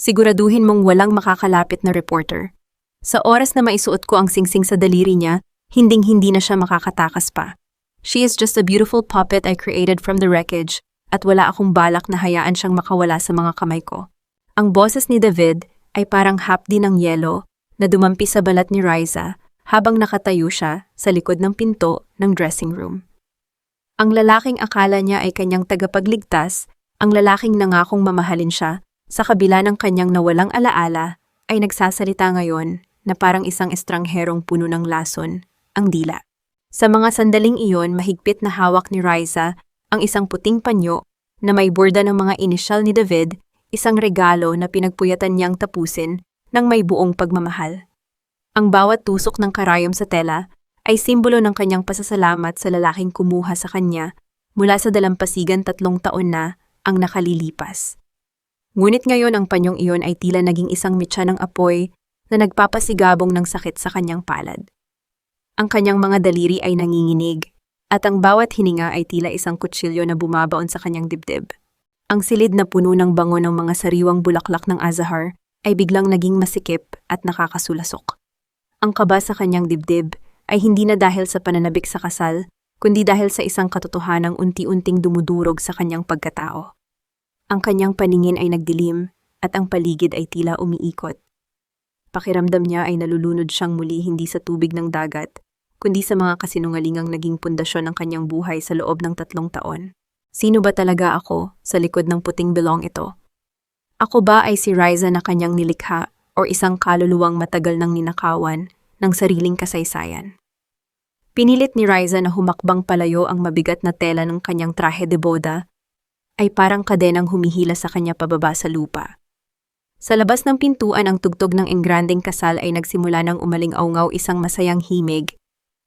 Siguraduhin mong walang makakalapit na reporter. Sa oras na maisuot ko ang singsing sa daliri niya, hinding-hindi na siya makakatakas pa. She is just a beautiful puppet I created from the wreckage at wala akong balak na hayaan siyang makawala sa mga kamay ko. Ang boses ni David ay parang hapdi ng yelo na dumampi sa balat ni Riza habang nakatayo siya sa likod ng pinto ng dressing room. Ang lalaking akala niya ay kanyang tagapagligtas, ang lalaking nangakong mamahalin siya, sa kabila ng kanyang nawalang alaala, ay nagsasalita ngayon na parang isang estrangherong puno ng lason, ang dila. Sa mga sandaling iyon, mahigpit na hawak ni Riza ang isang puting panyo na may borda ng mga inisyal ni David, isang regalo na pinagpuyatan niyang tapusin ng may buong pagmamahal. Ang bawat tusok ng karayom sa tela ay simbolo ng kanyang pasasalamat sa lalaking kumuha sa kanya mula sa dalampasigan 3 taon na ang nakalilipas. Ngunit ngayon ang panyong iyon ay tila naging isang mitya ng apoy na nagpapasigabong ng sakit sa kanyang palad. Ang kanyang mga daliri ay nanginginig at ang bawat hininga ay tila isang kutsilyo na bumabaon sa kanyang dibdib. Ang silid na puno ng bango ng mga sariwang bulaklak ng azahar ay biglang naging masikip at nakakasulasok. Ang kaba sa kanyang dibdib ay hindi na dahil sa pananabik sa kasal, kundi dahil sa isang katotohanang unti-unting dumudurog sa kanyang pagkatao. Ang kanyang paningin ay nagdilim at ang paligid ay tila umiikot. Pakiramdam niya ay nalulunod siyang muli hindi sa tubig ng dagat, kundi sa mga kasinungalingang naging pundasyon ng kanyang buhay sa loob ng 3 taon. Sino ba talaga ako sa likod ng puting bilong ito? Ako ba ay si Riza na kanyang nilikha o isang kaluluwang matagal ng ninakawan ng sariling kasaysayan? Pinilit ni Riza na humakbang palayo ang mabigat na tela ng kanyang trahe de boda ay parang kadenang humihila sa kanya pababa sa lupa. Sa labas ng pintuan ang tugtog ng engrandeng kasal ay nagsimula ng umaling-aungaw isang masayang himig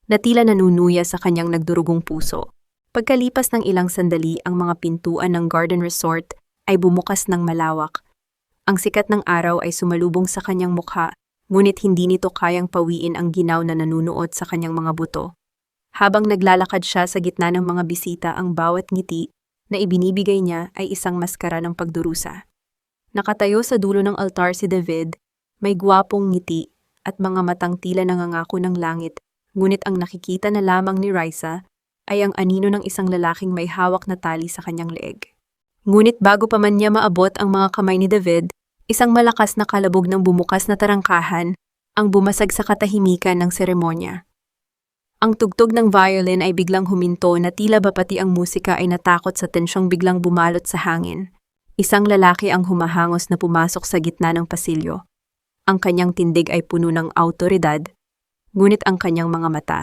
na tila nanunuya sa kanyang nagdurugong puso. Pagkalipas ng ilang sandali ang mga pintuan ng Garden Resort ay bumukas ng malawak. Ang sikat ng araw ay sumalubong sa kanyang mukha, ngunit hindi nito kayang pawiin ang ginaw na nanunuot sa kanyang mga buto. Habang naglalakad siya sa gitna ng mga bisita, ang bawat ngiti na ibinibigay niya ay isang maskara ng pagdurusa. Nakatayo sa dulo ng altar si David, may gwapong ngiti at mga matang tila nangangako ng langit, ngunit ang nakikita na lamang ni Riza ay ang anino ng isang lalaking may hawak na tali sa kanyang leeg. Ngunit bago pa man niya maabot ang mga kamay ni David, isang malakas na kalabog ng bumukas na tarangkahan ang bumasag sa katahimikan ng seremonya. Ang tugtog ng violin ay biglang huminto na tila ba pati ang musika ay natakot sa tensyong biglang bumalot sa hangin. Isang lalaki ang humahangos na pumasok sa gitna ng pasilyo. Ang kanyang tindig ay puno ng awtoridad, ngunit ang kanyang mga mata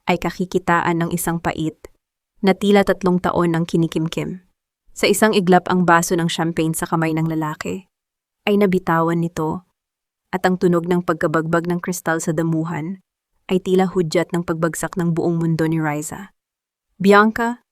ay kakikitaan ng isang pait na tila 3 taon ng kinikimkim. Sa isang iglap ang baso ng champagne sa kamay ng lalaki ay nabitawan nito at ang tunog ng pagkabagbag ng kristal sa damuhan ay tila hudyat ng pagbagsak ng buong mundo ni Riza. Bianca?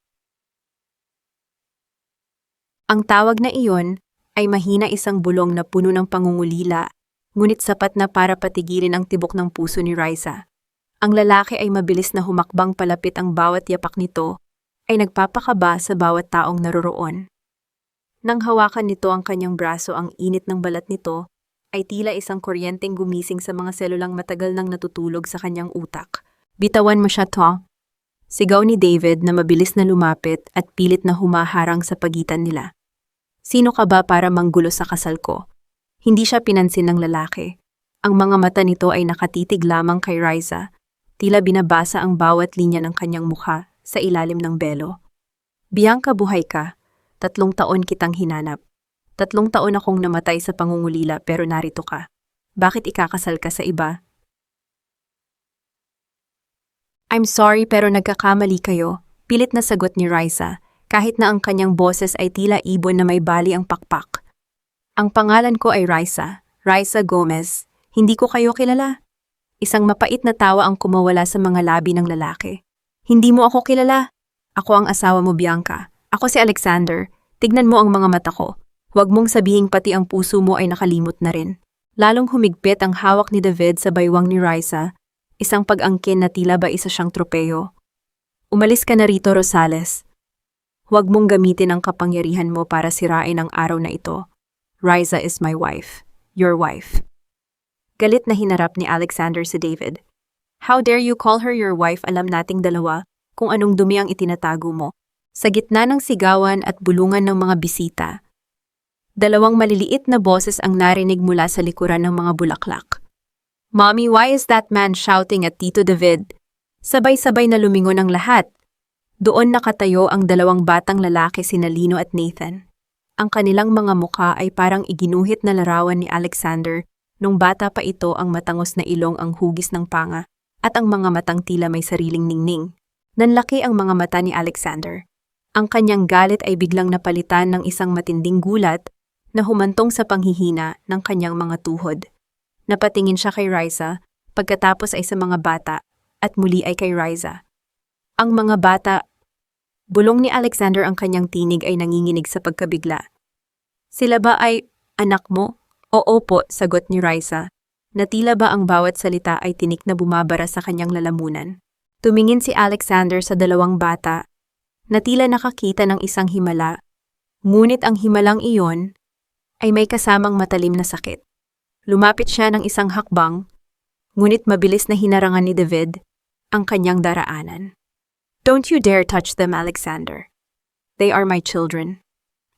Ang tawag na iyon ay mahina isang bulong na puno ng pangungulila, ngunit sapat na para patigilin ang tibok ng puso ni Riza. Ang lalaki ay mabilis na humakbang palapit, ang bawat yapak nito ay nagpapakaba sa bawat taong naroroon. Nang hawakan nito ang kanyang braso, ang init ng balat nito ay tila isang kuryenteng gumising sa mga selulang matagal nang natutulog sa kanyang utak. Bitawan mo siya, to. Sigaw ni David na mabilis na lumapit at pilit na humaharang sa pagitan nila. Sino ka ba para manggulo sa kasal ko? Hindi siya pinansin ng lalaki. Ang mga mata nito ay nakatitig lamang kay Riza, tila binabasa ang bawat linya ng kanyang mukha sa ilalim ng belo. Bianca, buhay ka. 3 taon kitang hinanap. 3 taon akong namatay sa pangungulila pero narito ka. Bakit ikakasal ka sa iba? I'm sorry pero nagkakamali kayo, pilit na sagot ni Riza, kahit na ang kanyang boses ay tila ibon na may bali ang pakpak. Ang pangalan ko ay Riza, Riza Gomez. Hindi ko kayo kilala. Isang mapait na tawa ang kumawala sa mga labi ng lalaki. Hindi mo ako kilala. Ako ang asawa mo, Bianca. Ako si Alexander. Tignan mo ang mga mata ko. Huwag mong sabihing pati ang puso mo ay nakalimot na rin. Lalong humigpit ang hawak ni David sa baywang ni Riza, isang pag-angkin na tila ba isa siyang tropeyo. Umalis ka na rito, Rosales. Huwag mong gamitin ang kapangyarihan mo para sirain ang araw na ito. Riza is my wife. Your wife. Galit na hinarap ni Alexander si David. How dare you call her your wife? Alam nating dalawa kung anong dumi ang itinatago mo. Sa gitna ng sigawan at bulungan ng mga bisita, dalawang maliliit na boses ang narinig mula sa likuran ng mga bulaklak. Mommy, why is that man shouting at Tito David? Sabay-sabay na lumingon ang lahat. Doon nakatayo ang dalawang batang lalaki sina Lino at Nathan. Ang kanilang mga mukha ay parang iginuhit na larawan ni Alexander nung bata pa ito. Ang matangos na ilong ang hugis ng panga at ang mga matang tila may sariling ningning. Nanlaki ang mga mata ni Alexander. Ang kanyang galit ay biglang napalitan ng isang matinding gulat na humantong sa panghihina ng kanyang mga tuhod. Napatingin siya kay Riza, pagkatapos ay sa mga bata, at muli ay kay Riza. Ang mga bata, bulong ni Alexander, ang kanyang tinig ay nanginginig sa pagkabigla. Sila ba ay anak mo? Oo po, sagot ni Riza, na tila ba ang bawat salita ay tinik na bumabara sa kanyang lalamunan. Tumingin si Alexander sa dalawang bata, na tila nakakita ng isang himala, ngunit ang himalang iyon ay may kasamang matalim na sakit. Lumapit siya ng isang hakbang, ngunit mabilis na hinarangan ni David ang kanyang daraanan. Don't you dare touch them, Alexander. They are my children.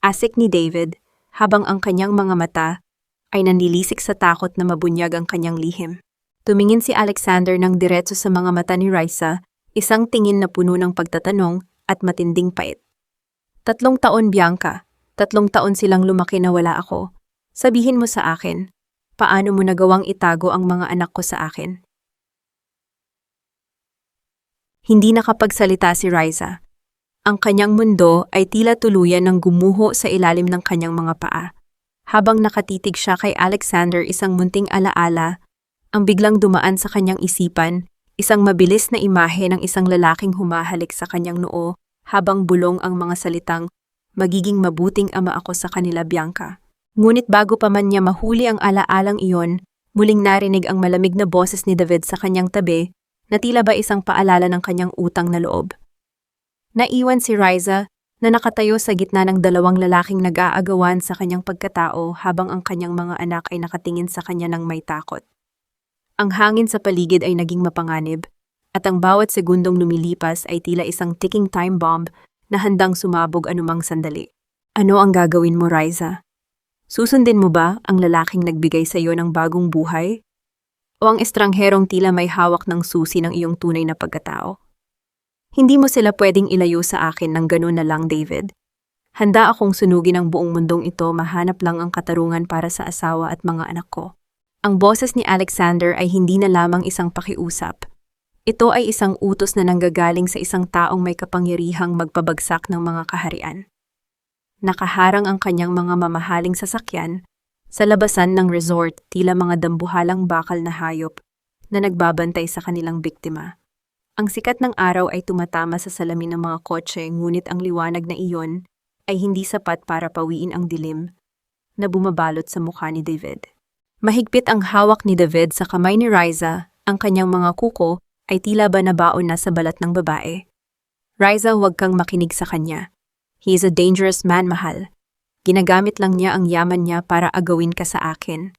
Asik ni David, habang ang kanyang mga mata ay nanlilisik sa takot na mabunyag ang kanyang lihim. Tumingin si Alexander ng diretso sa mga mata ni Riza, isang tingin na puno ng pagtatanong at matinding pait. 3 taon, Bianca. 3 taon silang lumaki na wala ako. Sabihin mo sa akin, paano mo nagawang itago ang mga anak ko sa akin? Hindi nakapagsalita si Riza. Ang kanyang mundo ay tila tuluyan ng gumuho sa ilalim ng kanyang mga paa. Habang nakatitig siya kay Alexander, isang munting alaala ang biglang dumaan sa kanyang isipan, isang mabilis na imahe ng isang lalaking humahalik sa kanyang noo habang bulong ang mga salitang, magiging mabuting ama ako sa kanila, Bianca. Ngunit bago pa man niya mahuli ang alaalang iyon, muling narinig ang malamig na boses ni David sa kanyang tabi, na tila ba isang paalala ng kanyang utang na loob. Naiwan si Riza na nakatayo sa gitna ng dalawang lalaking nag-aagawan sa kanyang pagkatao habang ang kanyang mga anak ay nakatingin sa kanya ng may takot. Ang hangin sa paligid ay naging mapanganib, at ang bawat segundong lumilipas ay tila isang ticking time bomb na handang sumabog anumang sandali. Ano ang gagawin mo, Riza? Susundin mo ba ang lalaking nagbigay sa iyo ng bagong buhay? O ang estrangherong tila may hawak ng susi ng iyong tunay na pagkatao? Hindi mo sila pwedeng ilayo sa akin ng ganun na lang, David. Handa akong sunugin ang buong mundong ito, mahanap lang ang katarungan para sa asawa at mga anak ko. Ang boses ni Alexander ay hindi na lamang isang pakiusap. Ito ay isang utos na nanggagaling sa isang taong may kapangyarihang magpabagsak ng mga kaharian. Nakaharang ang kanyang mga mamahaling sasakyan sa labasan ng resort, tila mga dambuhalang bakal na hayop na nagbabantay sa kanilang biktima. Ang sikat ng araw ay tumatama sa salamin ng mga kotse, ngunit ang liwanag na iyon ay hindi sapat para pawiin ang dilim na bumabalot sa mukha ni David. Mahigpit ang hawak ni David sa kamay ni Riza, ang kanyang mga kuko ay tila ba nabaon na sa balat ng babae. Riza, huwag kang makinig sa kanya. He is a dangerous man, mahal. Ginagamit lang niya ang yaman niya para agawin ka sa akin.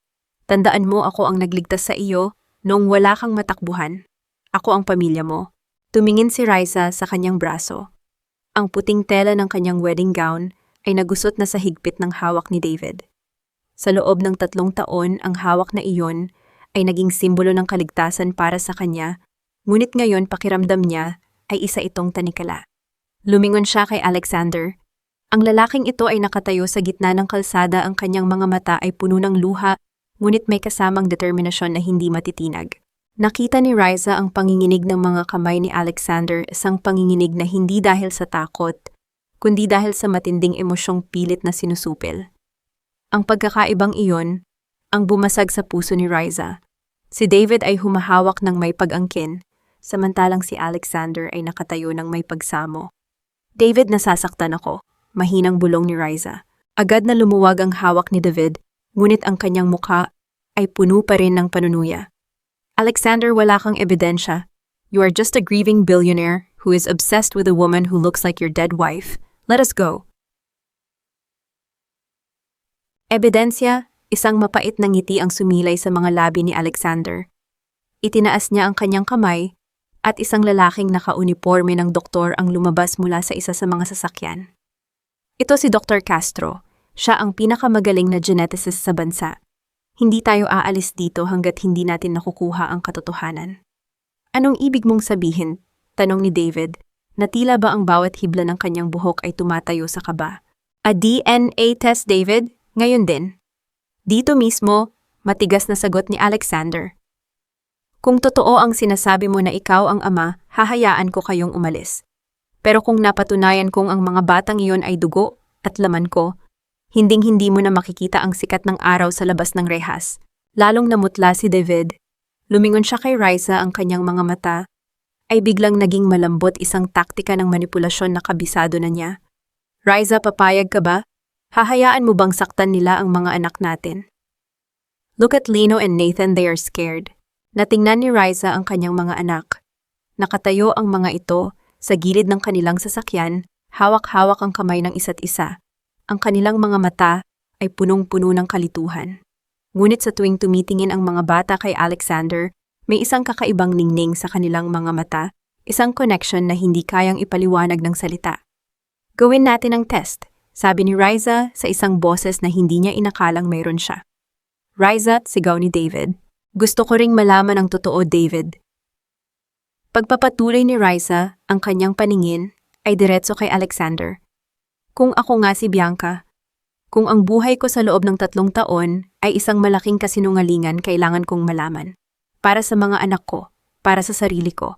Tandaan mo, ako ang nagligtas sa iyo noong wala kang matakbuhan. Ako ang pamilya mo. Tumingin si Riza sa kanyang braso. Ang puting tela ng kanyang wedding gown ay nagusot na sa higpit ng hawak ni David. Sa loob ng 3 taon, ang hawak na iyon ay naging simbolo ng kaligtasan para sa kanya, ngunit ngayon pakiramdam niya ay isa itong tanikala. Lumingon siya kay Alexander. Ang lalaking ito ay nakatayo sa gitna ng kalsada, ang kanyang mga mata ay puno ng luha, ngunit may kasamang determinasyon na hindi matitinag. Nakita ni Riza ang panginginig ng mga kamay ni Alexander, isang panginginig na hindi dahil sa takot, kundi dahil sa matinding emosyong pilit na sinusupil. Ang pagkakaibang iyon ang bumasag sa puso ni Riza. Si David ay humahawak ng may pag-angkin, samantalang si Alexander ay nakatayo ng may pagsamo. David, nasasaktan ako, mahinang bulong ni Riza. Agad na lumuwag ang hawak ni David, ngunit ang kanyang mukha ay puno pa rin ng panunuya. Alexander, wala kang ebidensya. You are just a grieving billionaire who is obsessed with a woman who looks like your dead wife. Let us go. Ebidensya, isang mapait na ngiti ang sumilay sa mga labi ni Alexander. Itinaas niya ang kanyang kamay at isang lalaking nakauniporme ng doktor ang lumabas mula sa isa sa mga sasakyan. Ito si Dr. Castro. Siya ang pinakamagaling na geneticist sa bansa. Hindi tayo aalis dito hanggat hindi natin nakukuha ang katotohanan. Anong ibig mong sabihin? Tanong ni David, na tila ba ang bawat hibla ng kanyang buhok ay tumatayo sa kaba. A DNA test, David? Ngayon din. Dito mismo, matigas na sagot ni Alexander. Kung totoo ang sinasabi mo na ikaw ang ama, hahayaan ko kayong umalis. Pero kung napatunayan kong ang mga batang iyon ay dugo at laman ko, hinding-hindi mo na makikita ang sikat ng araw sa labas ng rehas. Lalong namutla si David. Lumingon siya kay Raisa, ang kanyang mga mata ay biglang naging malambot, isang taktika ng manipulasyon na kabisado na niya. Raisa, papayag ka ba? Hahayaan mo bang saktan nila ang mga anak natin? Look at Lino and Nathan, they are scared. Natingnan ni Raisa ang kanyang mga anak. Nakatayo ang mga ito sa gilid ng kanilang sasakyan, hawak-hawak ang kamay ng isa't isa. Ang kanilang mga mata ay punong-puno ng kalituhan. Ngunit sa tuwing tumitingin ang mga bata kay Alexander, may isang kakaibang ningning sa kanilang mga mata, isang connection na hindi kayang ipaliwanag ng salita. Gawin natin ang test, sabi ni Raisa sa isang boses na hindi niya inakalang mayroon siya. Raisa, sigaw ni David. Gusto ko ring malaman ang totoo, David. Pagpapatuloy ni Raisa, ang kanyang paningin ay diretso kay Alexander. Kung ako nga si Bianca, kung ang buhay ko sa loob ng 3 taon ay isang malaking kasinungalingan, kailangan kong malaman. Para sa mga anak ko, para sa sarili ko.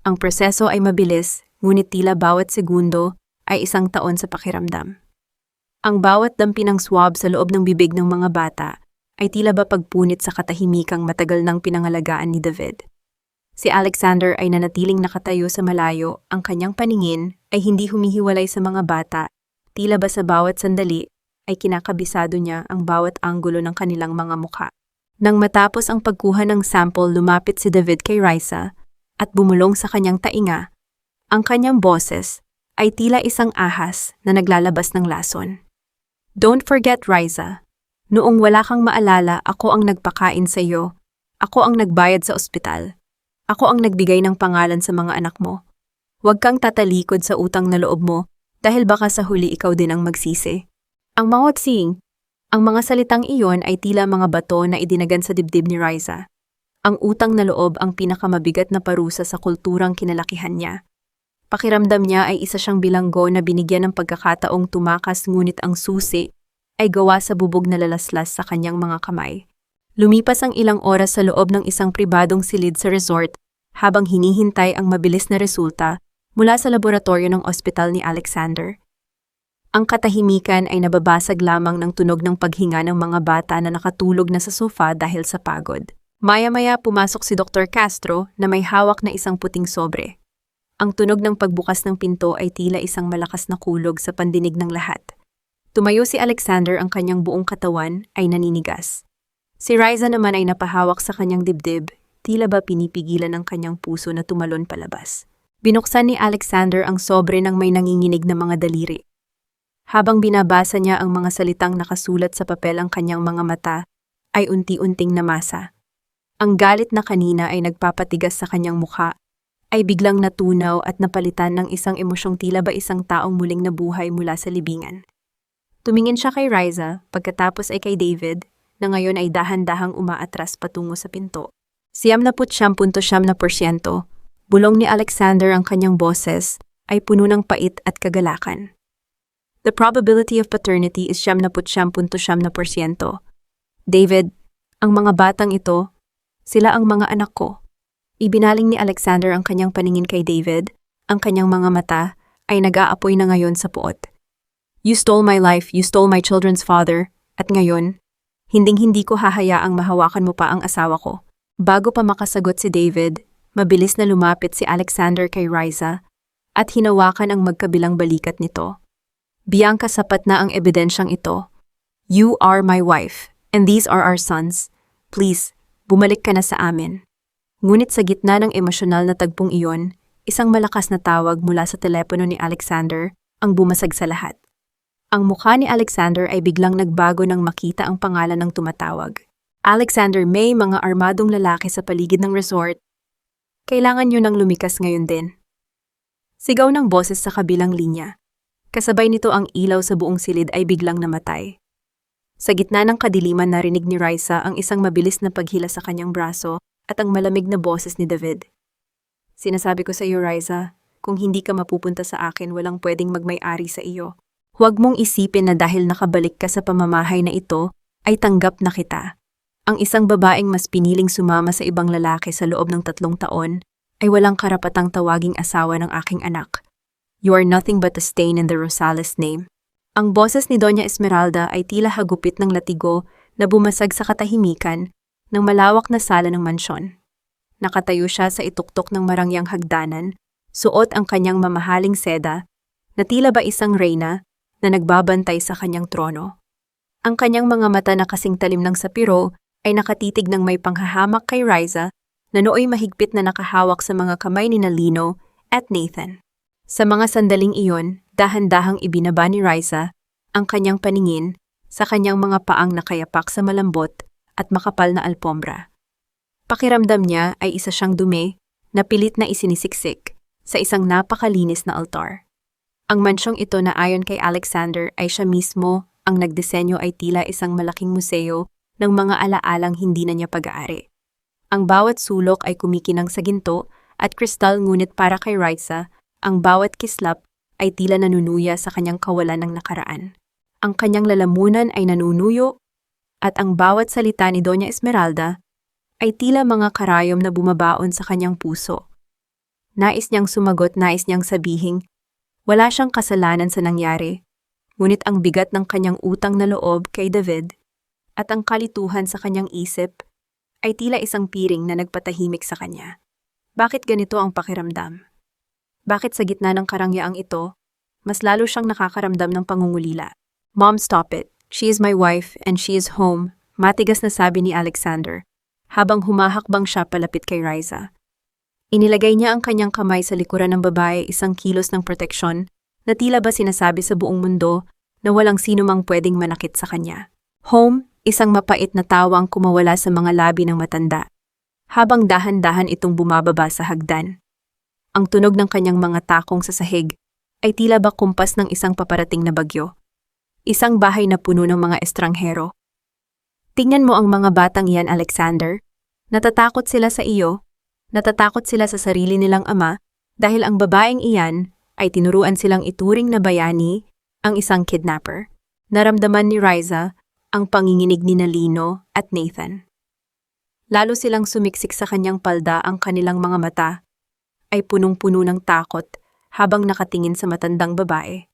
Ang proseso ay mabilis, ngunit tila bawat segundo ay 1 taon sa pakiramdam. Ang bawat dampi ng swab sa loob ng bibig ng mga bata ay tila ba pagpunit sa katahimikang matagal ng pinangalagaan ni David. Si Alexander ay nanatiling nakatayo sa malayo, ang kanyang paningin ay hindi humihiwalay sa mga bata. Tila ba sa bawat sandali ay kinakabisado niya ang bawat anggulo ng kanilang mga mukha. Nang matapos ang pagkuha ng sample, lumapit si David kay Raisa at bumulong sa kanyang tainga. Ang kanyang boses ay tila isang ahas na naglalabas ng lason. Don't forget, Raisa. Noong wala kang maalala, ako ang nagpakain sa iyo. Ako ang nagbayad sa ospital. Ako ang nagbigay ng pangalan sa mga anak mo. Huwag kang tatalikod sa utang na loob mo, dahil baka sa huli ikaw din ang magsisi. Ang ang mga salitang iyon ay tila mga bato na idinagan sa dibdib ni Raisa. Ang utang na loob ang pinakamabigat na parusa sa kulturang kinalakihan niya. Pakiramdam niya ay isa siyang bilanggo na binigyan ng pagkakataong tumakas, ngunit ang susi ay gawa sa bubog na lalaslas sa kanyang mga kamay. Lumipas ang ilang oras sa loob ng isang pribadong silid sa resort habang hinihintay ang mabilis na resulta mula sa laboratorio ng ospital ni Alexander. Ang katahimikan ay nababasag lamang ng tunog ng paghinga ng mga bata na nakatulog na sa sofa dahil sa pagod. Maya-maya pumasok si Dr. Castro na may hawak na isang puting sobre. Ang tunog ng pagbukas ng pinto ay tila isang malakas na kulog sa pandinig ng lahat. Tumayo si Alexander, ang kanyang buong katawan ay naninigas. Si Raisa naman ay napahawak sa kanyang dibdib, tila ba pinipigilan ng kanyang puso na tumalon palabas. Binuksan ni Alexander ang sobre ng may nanginginig na mga daliri. Habang binabasa niya ang mga salitang nakasulat sa papel, ang kanyang mga mata ay unti-unting namasa. Ang galit na kanina ay nagpapatigas sa kanyang mukha ay biglang natunaw at napalitan ng isang emosyong tila ba isang taong muling nabuhay mula sa libingan. Tumingin siya kay Raisa, pagkatapos ay kay David, na ngayon ay dahan-dahang umaatras patungo sa pinto. 99.9%, bulong ni Alexander, ang kanyang boses ay puno ng pait at kagalakan. The probability of paternity is 99.9%. David, ang mga batang ito, sila ang mga anak ko. Ibinaling ni Alexander ang kanyang paningin kay David, ang kanyang mga mata ay nag-aapoy na ngayon sa puot. You stole my life, you stole my children's father, at ngayon, hinding-hindi ko hahayaang mahawakan mo pa ang asawa ko. Bago pa makasagot si David, mabilis na lumapit si Alexander kay Raisa at hinawakan ang magkabilang balikat nito. Bianca, sapat na ang ebidensyang ito. You are my wife, and these are our sons. Please, bumalik ka na sa amin. Ngunit sa gitna ng emosyonal na tagpong iyon, isang malakas na tawag mula sa telepono ni Alexander ang bumasag sa lahat. Ang mukha ni Alexander ay biglang nagbago nang makita ang pangalan ng tumatawag. Alexander, may mga armadong lalaki sa paligid ng resort. Kailangan nyo nang lumikas ngayon din. Sigaw ng boses sa kabilang linya. Kasabay nito ang ilaw sa buong silid ay biglang namatay. Sa gitna ng kadiliman narinig ni Raisa ang isang mabilis na paghila sa kanyang braso at ang malamig na boses ni David. Sinasabi ko sa iyo, Raisa, kung hindi ka mapupunta sa akin, walang pwedeng magmay-ari sa iyo. Huwag mong isipin na dahil nakabalik ka sa pamamahay na ito, ay tanggap na kita. Ang isang babaeng mas piniling sumama sa ibang lalaki sa loob ng 3 taon ay walang karapatang tawaging asawa ng aking anak. You are nothing but a stain in the Rosales name. Ang boses ni Doña Esmeralda ay tila hagupit ng latigo na bumasag sa katahimikan ng malawak na sala ng mansyon. Nakatayo siya sa ituktok ng marangyang hagdanan, suot ang kanyang mamahaling seda, na tila ba isang reyna na nagbabantay sa kanyang trono. Ang kanyang mga mata na kasing talim ng sapiro ay nakatitig ng may panghahamak kay Raisa na nooy mahigpit na nakahawak sa mga kamay ni Lino at Nathan. Sa mga sandaling iyon, dahan-dahang ibinaba ni Raisa ang kanyang paningin sa kanyang mga paang nakayapak sa malambot at makapal na alpombra. Pakiramdam niya ay isa siyang dumi na pilit na isinisiksik sa isang napakalinis na altar. Ang mansyong ito na ayon kay Alexander ay siya mismo ang nagdisenyo ay tila isang malaking museo ng mga alaalang hindi na niya pag-aari. Ang bawat sulok ay kumikinang sa ginto at kristal, ngunit para kay Raisa, ang bawat kislap ay tila nanunuya sa kanyang kawalan ng nakaraan. Ang kanyang lalamunan ay nanunuyo at ang bawat salita ni Doña Esmeralda ay tila mga karayom na bumabaon sa kanyang puso. Nais niyang sumagot, nais niyang sabihing, wala siyang kasalanan sa nangyari, ngunit ang bigat ng kanyang utang na loob kay David at ang kalituhan sa kanyang isip ay tila isang piring na nagpatahimik sa kanya. Bakit ganito ang pakiramdam? Bakit sa gitna ng karangyaang ito, mas lalo siyang nakakaramdam ng pangungulila? Mom, stop it. She is my wife and she is home, matigas na sabi ni Alexander, habang humahakbang siya palapit kay Raisa. Inilagay niya ang kanyang kamay sa likuran ng babae, isang kilos ng proteksyon na tila ba sinasabi sa buong mundo na walang sino mang pwedeng manakit sa kanya. Home, isang mapait na tawang kumawala sa mga labi ng matanda, habang dahan-dahan itong bumababa sa hagdan. Ang tunog ng kanyang mga takong sa sahig ay tila ba kumpas ng isang paparating na bagyo. Isang bahay na puno ng mga estranghero. Tingnan mo ang mga batang iyan, Alexander. Natatakot sila sa iyo. Natatakot sila sa sarili nilang ama dahil ang babaeng iyan ay tinuruan silang ituring na bayani, ang isang kidnapper. Naramdaman ni Raisa ang panginginig ni Lino at Nathan. Lalo silang sumiksik sa kanyang palda, ang kanilang mga mata ay punong-puno ng takot habang nakatingin sa matandang babae.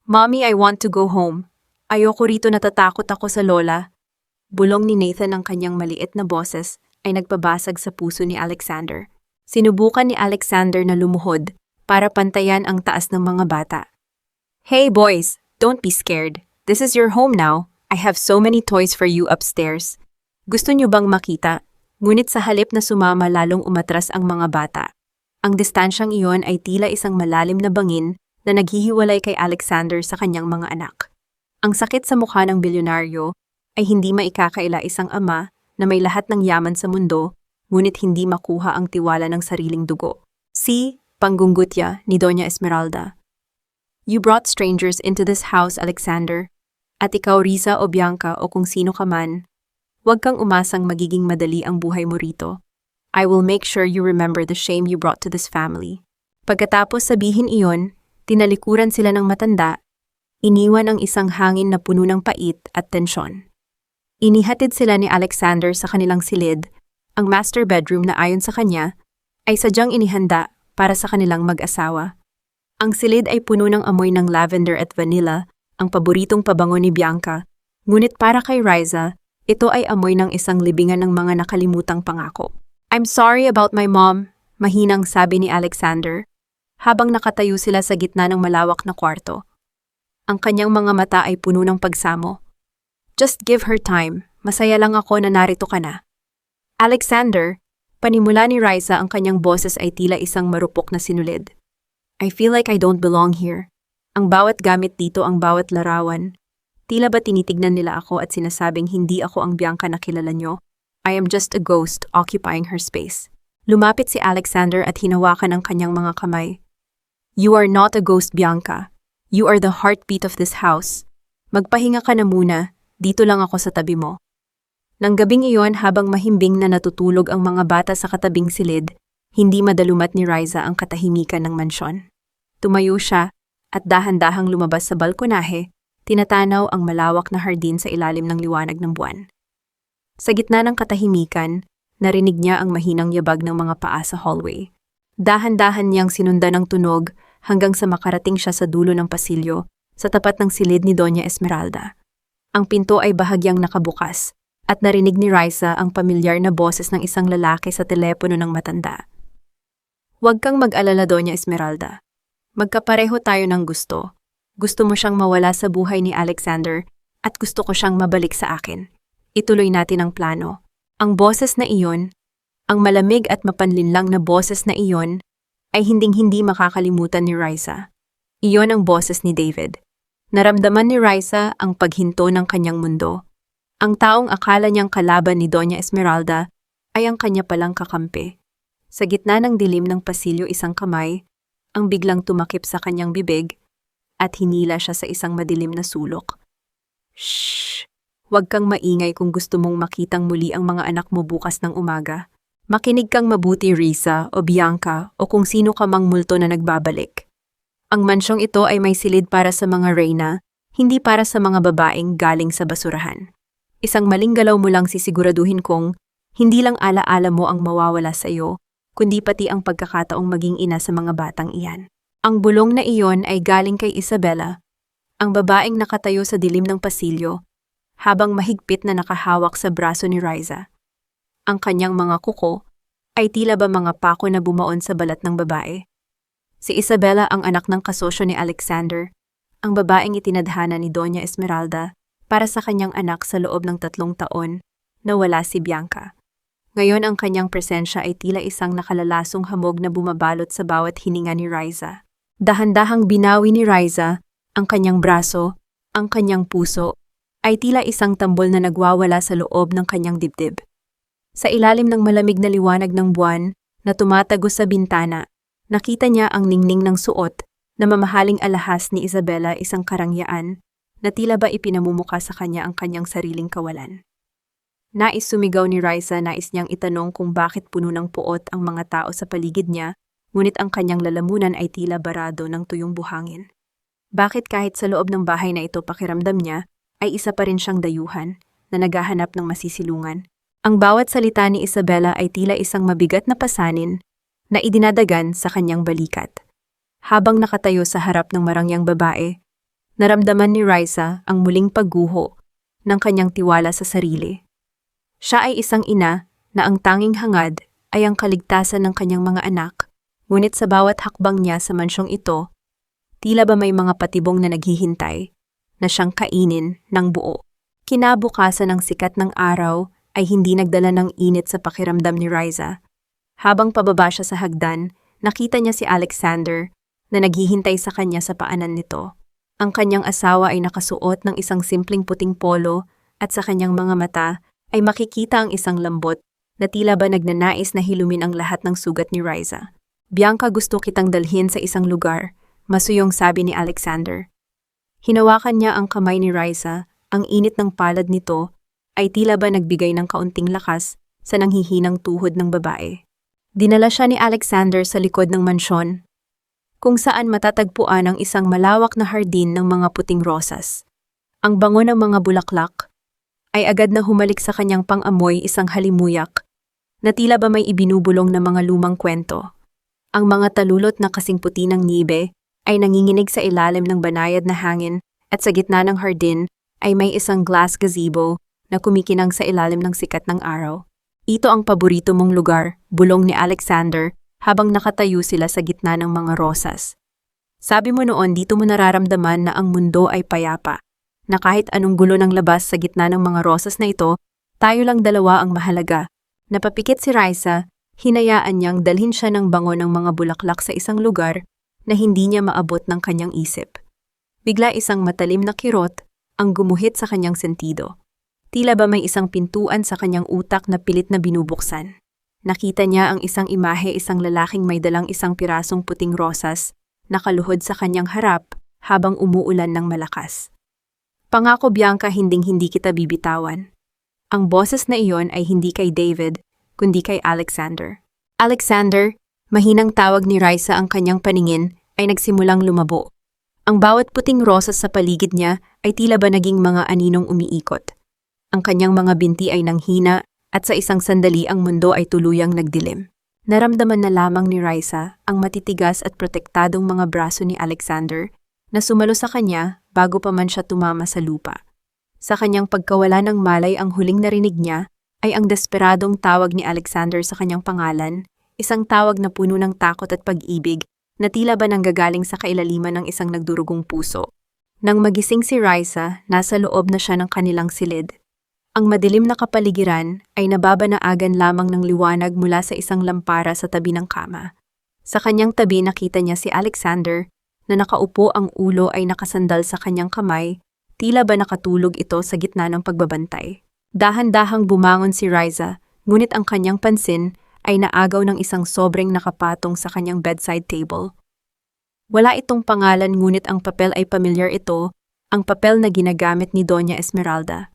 Mommy, I want to go home. Ayoko rito, natatakot ako sa lola. Bulong ni Nathan, ang kanyang maliit na boses ay nagpabasag sa puso ni Alexander. Sinubukan ni Alexander na lumuhod para pantayan ang taas ng mga bata. Hey boys, don't be scared. This is your home now. I have so many toys for you upstairs. Gusto niyo bang makita? Ngunit sa halip na sumama, lalong umatras ang mga bata. Ang distansyang iyon ay tila isang malalim na bangin na naghihiwalay kay Alexander sa kanyang mga anak. Ang sakit sa mukha ng bilyonaryo ay hindi maikakaila, isang ama na may lahat ng yaman sa mundo, ngunit hindi makuha ang tiwala ng sariling dugo. Panggungutya ni Doña Esmeralda. You brought strangers into this house, Alexander. At ikaw, Risa o Bianca o kung sino ka man, huwag kang umasang magiging madali ang buhay mo rito. I will make sure you remember the shame you brought to this family. Pagkatapos sabihin iyon, tinalikuran sila ng matanda, iniwan ang isang hangin na puno ng pait at tensyon. Inihatid sila ni Alexander sa kanilang silid, ang master bedroom na ayon sa kanya ay sadyang inihanda para sa kanilang mag-asawa. Ang silid ay puno ng amoy ng lavender at vanilla, ang paboritong pabango ni Bianca, ngunit para kay Raisa, ito ay amoy ng isang libingan ng mga nakalimutang pangako. I'm sorry about my mom, mahinang sabi ni Alexander, habang nakatayo sila sa gitna ng malawak na kwarto. Ang kanyang mga mata ay puno ng pagsamo. Just give her time, masaya lang ako na narito ka na. Alexander, panimula ni Raisa, ang kanyang boses ay tila isang marupok na sinulid. I feel like I don't belong here. Ang bawat gamit dito, ang bawat larawan. Tila ba tinitignan nila ako at sinasabing hindi ako ang Bianca na kilala nyo? I am just a ghost occupying her space. Lumapit si Alexander at hinawakan ang kanyang mga kamay. You are not a ghost, Bianca. You are the heartbeat of this house. Magpahinga ka na muna, dito lang ako sa tabi mo. Nang gabing iyon, habang mahimbing na natutulog ang mga bata sa katabing silid, hindi madalumat ni Riza ang katahimikan ng mansyon. Tumayo siya at dahan-dahang lumabas sa balkonahe, tinatanaw ang malawak na hardin sa ilalim ng liwanag ng buwan. Sa gitna ng katahimikan, narinig niya ang mahinang yabag ng mga paa sa hallway. Dahan-dahan niyang sinundan ng tunog hanggang sa makarating siya sa dulo ng pasilyo, sa tapat ng silid ni Doña Esmeralda. Ang pinto ay bahagyang nakabukas, at narinig ni Riza ang pamilyar na boses ng isang lalaki sa telepono ng matanda. Huwag kang mag-alala, Doña Esmeralda. Magkapareho tayo ng gusto. Gusto mo siyang mawala sa buhay ni Alexander at gusto ko siyang mabalik sa akin. Ituloy natin ang plano. Ang boses na iyon, ang malamig at mapanlinlang na boses na iyon, ay hinding-hindi makakalimutan ni Riza. Iyon ang boses ni David. Naramdaman ni Riza ang paghinto ng kanyang mundo. Ang taong akala niyang kalaban ni Doña Esmeralda ay ang kanya palang kakampi. Sa gitna ng dilim ng pasilyo, isang kamay ang biglang tumakip sa kanyang bibig at hinila siya sa isang madilim na sulok. Shh! Huwag kang maingay kung gusto mong makitang muli ang mga anak mo bukas ng umaga. Makinig kang mabuti, Riza o Bianca o kung sino ka mang multo na nagbabalik. Ang mansyong ito ay may silid para sa mga reyna, hindi para sa mga babaeng galing sa basurahan. Isang maling galaw mo lang sisiguraduhin kong hindi lang alaala mo ang mawawala sa iyo, kundi pati ang pagkakataong maging ina sa mga batang iyan. Ang bulong na iyon ay galing kay Isabela, ang babaeng nakatayo sa dilim ng pasilyo, habang mahigpit na nakahawak sa braso ni Riza. Ang kanyang mga kuko ay tila ba mga pako na bumaon sa balat ng babae. Si Isabela ang anak ng kasosyo ni Alexander, ang babaeng itinadhana ni Doña Esmeralda para sa kanyang anak sa loob ng 3 taon na wala si Bianca. Ngayon ang kanyang presensya ay tila isang nakalalasong hamog na bumabalot sa bawat hininga ni Riza. Dahan-dahang binawi ni Riza ang kanyang braso, ang kanyang puso, ay tila isang tambol na nagwawala sa loob ng kanyang dibdib. Sa ilalim ng malamig na liwanag ng buwan na tumatagos sa bintana, nakita niya ang ningning ng suot na mamahaling alahas ni Isabela, isang karangyaan na tila ba ipinamumuka sa kanya ang kanyang sariling kawalan. Nais sumigaw ni Riza, nais niyang itanong kung bakit puno ng puot ang mga tao sa paligid niya, ngunit ang kanyang lalamunan ay tila barado ng tuyong buhangin. Bakit kahit sa loob ng bahay na ito pakiramdam niya, ay isa pa rin siyang dayuhan na naghahanap ng masisilungan. Ang bawat salita ni Isabela ay tila isang mabigat na pasanin na idinadagan sa kanyang balikat. Habang nakatayo sa harap ng marangyang babae, naramdaman ni Riza ang muling pagguho ng kanyang tiwala sa sarili. Siya ay isang ina na ang tanging hangad ay ang kaligtasan ng kanyang mga anak, ngunit sa bawat hakbang niya sa mansyong ito, tila ba may mga patibong na naghihintay na siyang kainin ng buo. Kinabukasan ng sikat ng araw ay hindi nagdala ng init sa pakiramdam ni Riza. Habang pababa siya sa hagdan, nakita niya si Alexander na naghihintay sa kanya sa paanan nito. Ang kanyang asawa ay nakasuot ng isang simpleng puting polo at sa kanyang mga mata ay makikita ang isang lambot na tila ba nagnanais na hilumin ang lahat ng sugat ni Riza. Bianca, gusto kitang dalhin sa isang lugar, masuyong sabi ni Alexander. Hinawakan niya ang kamay ni Riza, ang init ng palad nito ay tila ba nagbigay ng kaunting lakas sa nanghihinang tuhod ng babae. Dinala siya ni Alexander sa likod ng mansyon, kung saan matatagpuan ang isang malawak na hardin ng mga puting rosas. Ang bango ng mga bulaklak ay agad na humalik sa kanyang pang-amoy, isang halimuyak na tila ba may ibinubulong na mga lumang kwento. Ang mga talulot na kasing puti ng nibe ay nanginginig sa ilalim ng banayad na hangin at sa gitna ng hardin ay may isang glass gazebo na kumikinang sa ilalim ng sikat ng araw. Ito ang paborito mong lugar, bulong ni Alexander habang nakatayo sila sa gitna ng mga rosas. Sabi mo noon dito mo nararamdaman na ang mundo ay payapa, na kahit anong gulo ng labas sa gitna ng mga rosas na ito, tayo lang dalawa ang mahalaga. Napapikit si Riza, hinayaan niyang dalhin siya ng bango ng mga bulaklak sa isang lugar na hindi niya maabot ng kanyang isip. Bigla isang matalim na kirot ang gumuhit sa kanyang sentido. Tila ba may isang pintuan sa kanyang utak na pilit na binubuksan. Nakita niya ang isang imahe, isang lalaking may dalang isang pirasong puting rosas, nakaluhod sa kanyang harap habang umuulan ng malakas. Pangako Bianca, hinding-hindi kita bibitawan. Ang boses na iyon ay hindi kay David, kundi kay Alexander. Alexander, mahinang tawag ni Raisa, ang kanyang paningin ay nagsimulang lumabo. Ang bawat puting rosas sa paligid niya ay tila ba naging mga aninong umiikot. Ang kanyang mga binti ay nanghina at sa isang sandali ang mundo ay tuluyang nagdilim. Naramdaman na lamang ni Raisa ang matitigas at protektadong mga braso ni Alexander na sumalo sa kanya bago pa man siya tumama sa lupa. Sa kanyang pagkawala ng malay, ang huling narinig niya ay ang desperadong tawag ni Alexander sa kanyang pangalan, isang tawag na puno ng takot at pag-ibig na tila ba nanggagaling sa kailaliman ng isang nagdurugong puso. Nang magising si Raisa, nasa loob na siya ng kanilang silid. Ang madilim na kapaligiran ay nababanaagan lamang ng liwanag mula sa isang lampara sa tabi ng kama. Sa kanyang tabi nakita niya si Alexander na nakaupo, ang ulo ay nakasandal sa kanyang kamay, tila ba nakatulog ito sa gitna ng pagbabantay. Dahan-dahang bumangon si Raisa, ngunit ang kanyang pansin ay naagaw ng isang sobrang nakapatong sa kanyang bedside table. Wala itong pangalan, ngunit ang papel ay pamilyar. Ito ang papel na ginagamit ni Doña Esmeralda.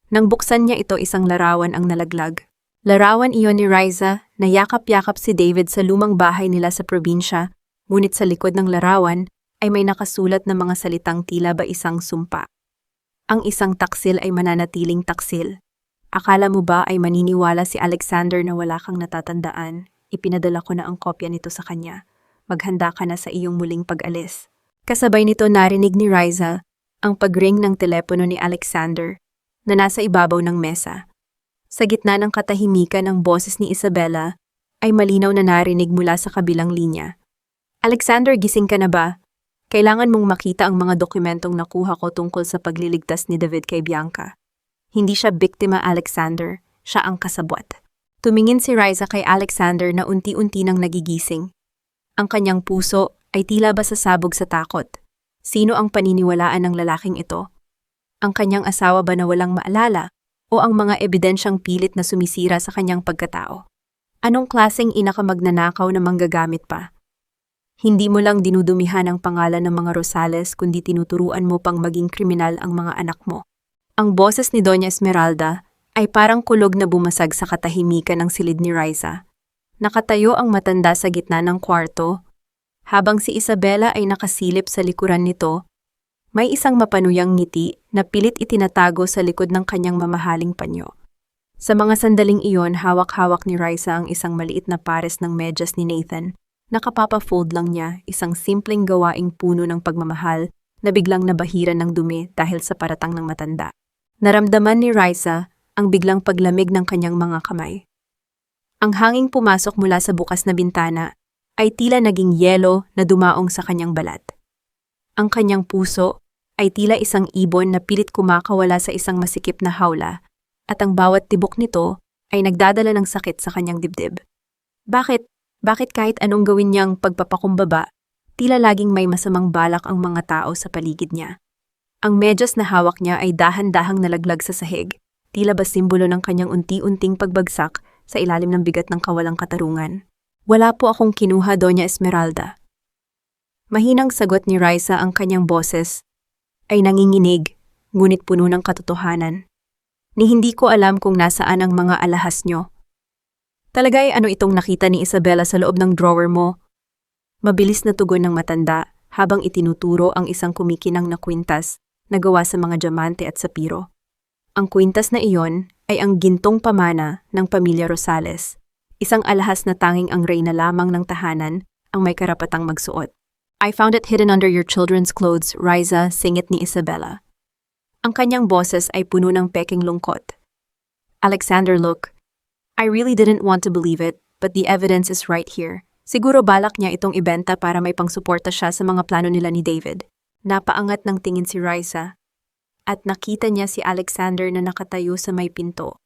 Nang buksan niya ito, isang larawan ang nalaglag. Larawan iyon ni Raisa na yakap-yakap si David sa lumang bahay nila sa probinsya, ngunit sa likod ng larawan ay may nakasulat na mga salitang tila ba isang sumpa. Ang isang taksil ay mananatiling taksil. Akala mo ba ay maniniwala si Alexander na wala kang natatandaan? Ipinadala ko na ang kopya nito sa kanya. Maghanda ka na sa iyong muling pag-alis. Kasabay nito narinig ni Raisa ang pag-ring ng telepono ni Alexander na nasa ibabaw ng mesa. Sa gitna ng katahimikan, ang boses ni Isabella ay malinaw na narinig mula sa kabilang linya. Alexander, gising ka na ba? Kailangan mong makita ang mga dokumentong nakuha ko tungkol sa pagliligtas ni David kay Bianca. Hindi siya biktima, Alexander. Siya ang kasabwat. Tumingin si Raisa kay Alexander na unti-unti nang nagigising. Ang kanyang puso ay tila ba sasabog sa takot. Sino ang paniniwalaan ng lalaking ito? Ang kanyang asawa ba na walang maalala? O ang mga ebidensyang pilit na sumisira sa kanyang pagkatao? Anong klaseng ina ka magnanakaw na manggagamit pa? Hindi mo lang dinudumihan ang pangalan ng mga Rosales, kundi tinuturuan mo pang maging kriminal ang mga anak mo. Ang boses ni Doña Esmeralda ay parang kulog na bumasag sa katahimikan ng silid ni Raisa. Nakatayo ang matanda sa gitna ng kwarto, habang si Isabella ay nakasilip sa likuran nito. May isang mapanuyang ngiti na pilit itinatago sa likod ng kanyang mamahaling panyo. Sa mga sandaling iyon, hawak-hawak ni Raisa ang isang maliit na pares ng medyas ni Nathan. Nakapapafold lang niya, isang simpleng gawaing puno ng pagmamahal na biglang nabahiran ng dumi dahil sa paratang ng matanda. Naramdaman ni Raisa ang biglang paglamig ng kanyang mga kamay. Ang hanging pumasok mula sa bukas na bintana ay tila naging yelo na dumaong sa kanyang balat. Ang kanyang puso ay tila isang ibon na pilit kumakawala sa isang masikip na hawla, at ang bawat tibok nito ay nagdadala ng sakit sa kanyang dibdib. Bakit kahit anong gawin niyang pagpapakumbaba, tila laging may masamang balak ang mga tao sa paligid niya? Ang medyas na hawak niya ay dahan-dahang nalaglag sa sahig, tila ba simbolo ng kanyang unti-unting pagbagsak sa ilalim ng bigat ng kawalang katarungan. Wala po akong kinuha, Doña Esmeralda. Mahinang sagot ni Raisa, ang kanyang boses ay nanginginig, ngunit puno ng katotohanan. Ni hindi ko alam kung nasaan ang mga alahas niyo. Talaga ay ano itong nakita ni Isabella sa loob ng drawer mo? Mabilis na tugon ng matanda habang itinuturo ang isang kumikinang na kwintas na gawa sa mga diamante at sapiro. Ang kwintas na iyon ay ang gintong pamana ng pamilya Rosales, isang alahas na tanging ang reyna lamang ng tahanan ang may karapatang magsuot. I found it hidden under your children's clothes, Raisa, singit ni Isabella. Ang kanyang boses ay puno ng peking lungkot. Alexander, look. I really didn't want to believe it, but the evidence is right here. Siguro balak niya itong ibenta para may pangsuporta siya sa mga plano nila ni David. Napaangat ng tingin si Raisa at nakita niya si Alexander na nakatayo sa may pinto.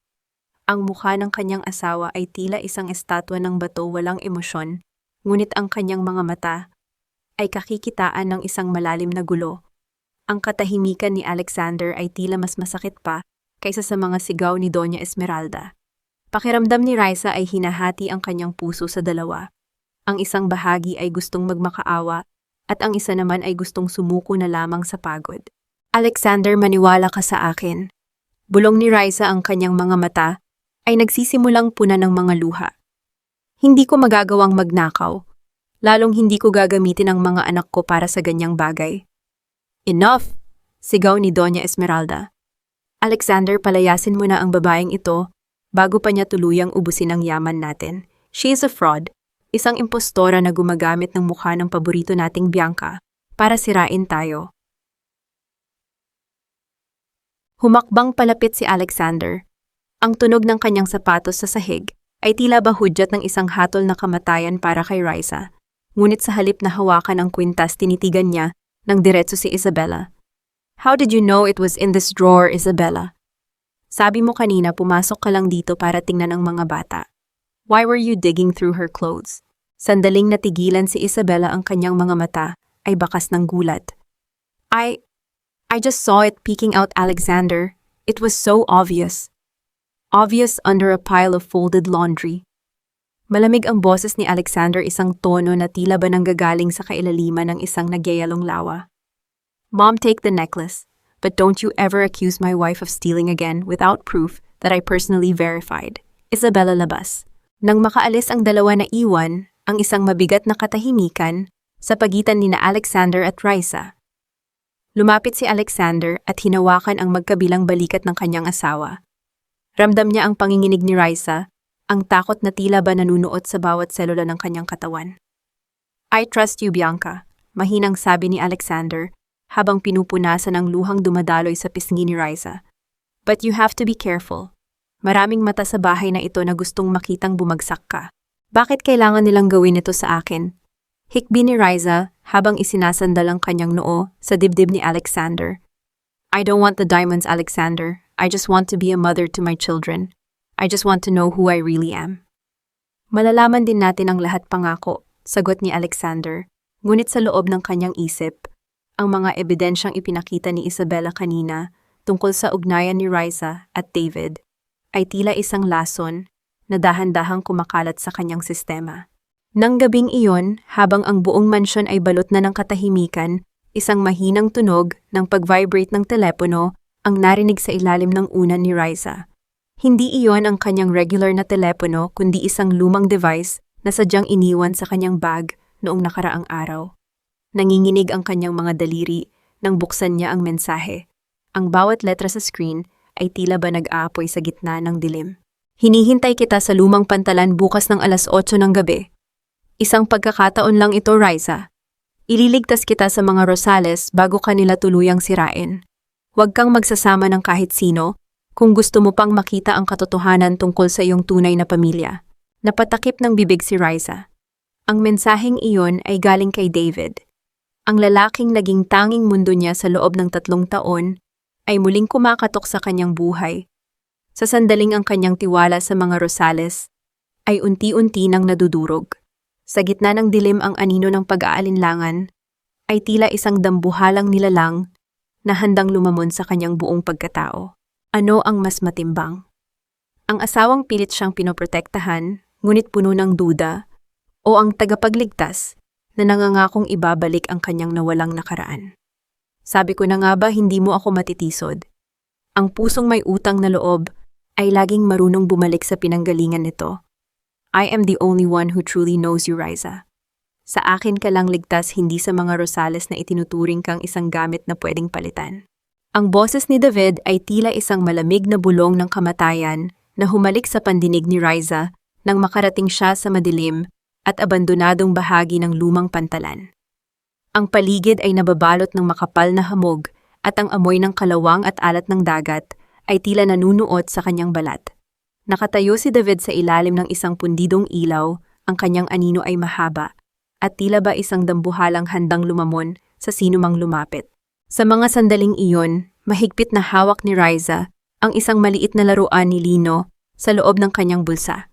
Ang mukha ng kanyang asawa ay tila isang estatwa ng bato, walang emosyon, ngunit ang kanyang mga mata ay kakikitaan ng isang malalim na gulo. Ang katahimikan ni Alexander ay tila mas masakit pa kaysa sa mga sigaw ni Doña Esmeralda. Pakiramdam ni Raisa ay hinahati ang kanyang puso sa dalawa. Ang isang bahagi ay gustong magmakaawa at ang isa naman ay gustong sumuko na lamang sa pagod. Alexander, maniwala ka sa akin. Bulong ni Raisa, ang kanyang mga mata ay nagsisimulang punan ng mga luha. Hindi ko magagawang magnakaw. Lalong hindi ko gagamitin ang mga anak ko para sa ganyang bagay. Enough! Sigaw ni Doña Esmeralda. Alexander, palayasin mo na ang babaeng ito bago pa niya tuluyang ubusin ang yaman natin. She is a fraud. Isang impostora na gumagamit ng mukha ng paborito nating Bianca para sirain tayo. Humakbang palapit si Alexander. Ang tunog ng kanyang sapatos sa sahig ay tila ba hudyat ng isang hatol na kamatayan para kay Raisa. Ngunit sa halip na hawakan ang kwintas, tinitigan niya ng diretso si Isabella. How did you know it was in this drawer, Isabella? Sabi mo kanina pumasok ka lang dito para tingnan ang mga bata. Why were you digging through her clothes? Sandaling natigilan si Isabella, ang kanyang mga mata ay bakas ng gulat. I just saw it peeking out, Alexander. It was so obvious. Obvious under a pile of folded laundry. Malamig ang boses ni Alexander, isang tono na tila ba nanggagaling sa kailaliman ng isang nagyayalong lawa. Mom, take the necklace, but don't you ever accuse my wife of stealing again without proof that I personally verified. Isabella, labas. Nang makaalis ang dalawa, na iwan ang isang mabigat na katahimikan sa pagitan ni na Alexander at Raisa. Lumapit si Alexander at hinawakan ang magkabilang balikat ng kanyang asawa. Ramdam niya ang panginginig ni Raisa, ang takot na tila ba nanunuot sa bawat selula ng kanyang katawan. I trust you, Bianca, mahinang sabi ni Alexander habang pinupunasan ang luhang dumadaloy sa pisngi ni Raisa. But you have to be careful. Maraming mata sa bahay na ito na gustong makitang bumagsak ka. Bakit kailangan nilang gawin ito sa akin? Hikbi ni Raisa habang isinasandal ang kanyang noo sa dibdib ni Alexander. I don't want the diamonds, Alexander. I just want to be a mother to my children. I just want to know who I really am. Malalaman din natin ang lahat, pangako, sagot ni Alexander. Ngunit sa loob ng kanyang isip, ang mga ebidensyang ipinakita ni Isabella kanina tungkol sa ugnayan ni Raisa at David ay tila isang lason na dahan-dahang kumakalat sa kanyang sistema. Nang gabing iyon, habang ang buong mansyon ay balot na ng katahimikan, isang mahinang tunog ng pag-vibrate ng telepono ang narinig sa ilalim ng unan ni Raisa. Hindi iyon ang kanyang regular na telepono, kundi isang lumang device na sadyang iniwan sa kanyang bag noong nakaraang araw. Nanginginig ang kanyang mga daliri nang buksan niya ang mensahe. Ang bawat letra sa screen ay tila ba nag-aapoy sa gitna ng dilim. Hinihintay kita sa lumang pantalan bukas ng 8:00 ng gabi. Isang pagkakataon lang ito, Raisa. Ililigtas kita sa mga Rosales bago kanila tuluyang sirain. Huwag kang magsasama ng kahit sino kung gusto mo pang makita ang katotohanan tungkol sa iyong tunay na pamilya. Napatakip ng bibig si Raisa. Ang mensaheng iyon ay galing kay David. Ang lalaking naging tanging mundo niya sa loob ng 3 taon ay muling kumakatok sa kanyang buhay. Sa sandaling ang kanyang tiwala sa mga Rosales ay unti-unti nang nadudurog. Sa gitna ng dilim, ang anino ng pag-aalinlangan ay tila isang dambuhalang nilalang na handang lumamon sa kanyang buong pagkatao. Ano ang mas matimbang? Ang asawang pilit siyang pinoprotektahan, ngunit puno ng duda, o ang tagapagligtas na nangangakong ibabalik ang kanyang nawalang nakaraan? Sabi ko na nga ba, hindi mo ako matitisod. Ang pusong may utang na loob ay laging marunong bumalik sa pinanggalingan nito. I am the only one who truly knows you, Raisa. Sa akin ka lang ligtas, hindi sa mga Rosales na itinuturing kang isang gamit na pwedeng palitan. Ang boses ni David ay tila isang malamig na bulong ng kamatayan na humalik sa pandinig ni Raisa nang makarating siya sa madilim at abandonadong bahagi ng lumang pantalan. Ang paligid ay nababalot ng makapal na hamog at ang amoy ng kalawang at alat ng dagat ay tila nanunuot sa kanyang balat. Nakatayo si David sa ilalim ng isang pundidong ilaw, ang kanyang anino ay mahaba at tila ba isang dambuhalang handang lumamon sa sinumang lumapit. Sa mga sandaling iyon, mahigpit na hawak ni Raisa ang isang maliit na laruan ni Lino sa loob ng kanyang bulsa.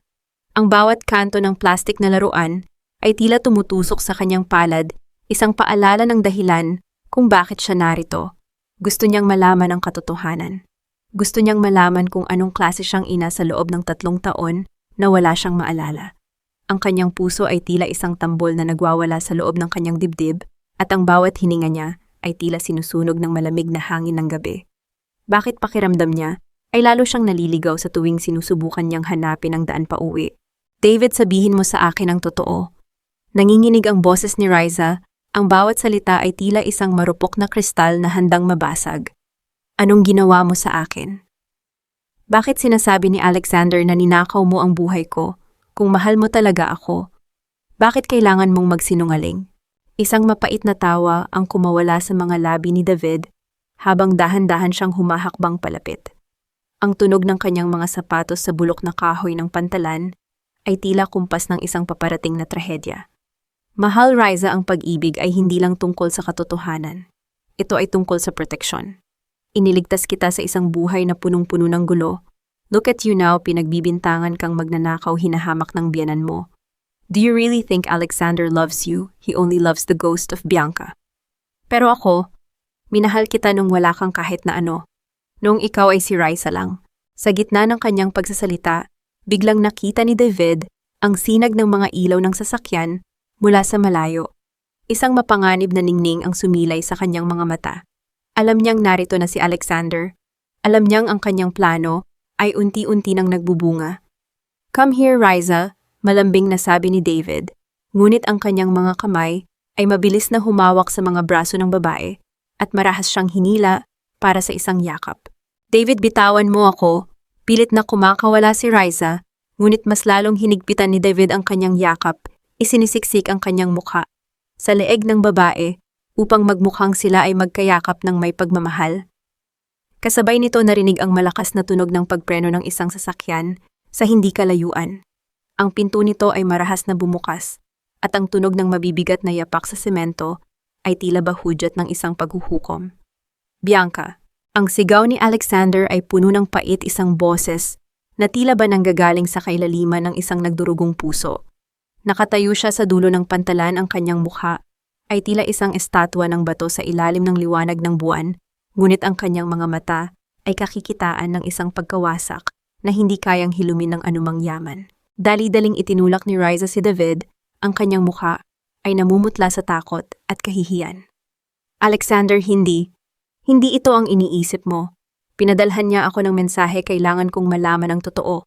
Ang bawat kanto ng plastik na laruan ay tila tumutusok sa kanyang palad, isang paalala ng dahilan kung bakit siya narito. Gusto niyang malaman ang katotohanan. Gusto niyang malaman kung anong klase siyang ina sa loob ng 3 taon na wala siyang maalala. Ang kanyang puso ay tila isang tambol na nagwawala sa loob ng kanyang dibdib at ang bawat hininga niya ay tila sinusunog ng malamig na hangin ng gabi. Bakit pakiramdam niya ay lalo siyang naliligaw sa tuwing sinusubukan niyang hanapin ang daan pauwi? David, sabihin mo sa akin ang totoo. Nanginginig ang boses ni Riza, ang bawat salita ay tila isang marupok na kristal na handang mabasag. Anong ginawa mo sa akin? Bakit sinasabi ni Alexander na ninakaw mo ang buhay ko kung mahal mo talaga ako? Bakit kailangan mong magsinungaling? Isang mapait na tawa ang kumawala sa mga labi ni David habang dahan-dahan siyang humahakbang palapit. Ang tunog ng kanyang mga sapatos sa bulok na kahoy ng pantalan ay tila kumpas ng isang paparating na trahedya. Mahal Riza, ang pag-ibig ay hindi lang tungkol sa katotohanan. Ito ay tungkol sa proteksyon. Iniligtas kita sa isang buhay na punong-puno ng gulo. Look at you now, pinagbibintangan kang magnanakaw, hinahamak ng biyanan mo. Do you really think Alexander loves you? He only loves the ghost of Bianca. Pero ako, minahal kita nung wala kang kahit na ano. Noong ikaw ay si Riza lang. Sa gitna ng kanyang pagsasalita, biglang nakita ni David ang sinag ng mga ilaw ng sasakyan mula sa malayo. Isang mapanganib na ningning ang sumilay sa kanyang mga mata. Alam niyang narito na si Alexander. Alam niyang ang kanyang plano ay unti-unti nang nagbubunga. Come here, Riza, malambing na sabi ni David. Ngunit ang kanyang mga kamay ay mabilis na humawak sa mga braso ng babae at marahas siyang hinila para sa isang yakap. David, bitawan mo ako. Pilit na kumakawala si Riza, ngunit mas lalong hinigpitan ni David ang kanyang yakap. Isinisiksik ang kanyang mukha sa leeg ng babae upang magmukhang sila ay magkayakap ng may pagmamahal. Kasabay nito narinig ang malakas na tunog ng pagpreno ng isang sasakyan sa hindi kalayuan. Ang pinto nito ay marahas na bumukas at ang tunog ng mabibigat na yapak sa semento ay tila bahudyat ng isang paghuhukom. Bianca, ang sigaw ni Alexander ay puno ng pait, isang boses na tila ba nanggagaling sa kailaliman ng isang nagdurugong puso. Nakatayo siya sa dulo ng pantalan, ang kanyang mukha ay tila isang estatwa ng bato sa ilalim ng liwanag ng buwan, ngunit ang kanyang mga mata ay kakikitaan ng isang pagkawasak na hindi kayang hilumin ng anumang yaman. Dali-daling itinulak ni Riza si David, ang kanyang mukha ay namumutla sa takot at kahihiyan. Alexander, hindi ito ang iniisip mo. Pinadalhan niya ako ng mensahe, kailangan kong malaman ang totoo.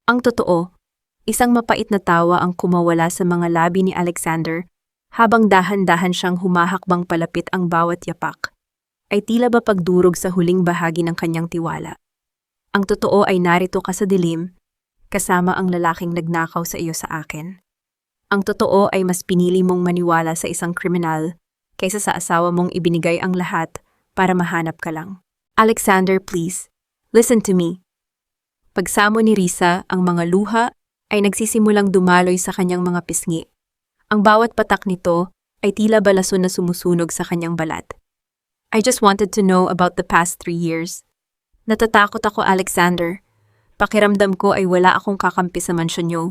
Ang totoo, isang mapait na tawa ang kumawala sa mga labi ni Alexander habang dahan-dahan siyang humahakbang palapit. Ang bawat yapak ay tila ba pagdurog sa huling bahagi ng kanyang tiwala. Ang totoo ay narito ka sa dilim, kasama ang lalaking nagnakaw sa iyo sa akin. Ang totoo ay mas pinili mong maniwala sa isang kriminal kaysa sa asawa mong ibinigay ang lahat para mahanap ka lang. Alexander, please, listen to me. Pagsamo ni Riza, ang mga luha ay nagsisimulang dumaloy sa kanyang mga pisngi. Ang bawat patak nito ay tila balason na sumusunog sa kanyang balat. I just wanted to know about the past 3 years. Natatakot ako, Alexander. Pakiramdam ko ay wala akong kakampi sa mansyon niyo.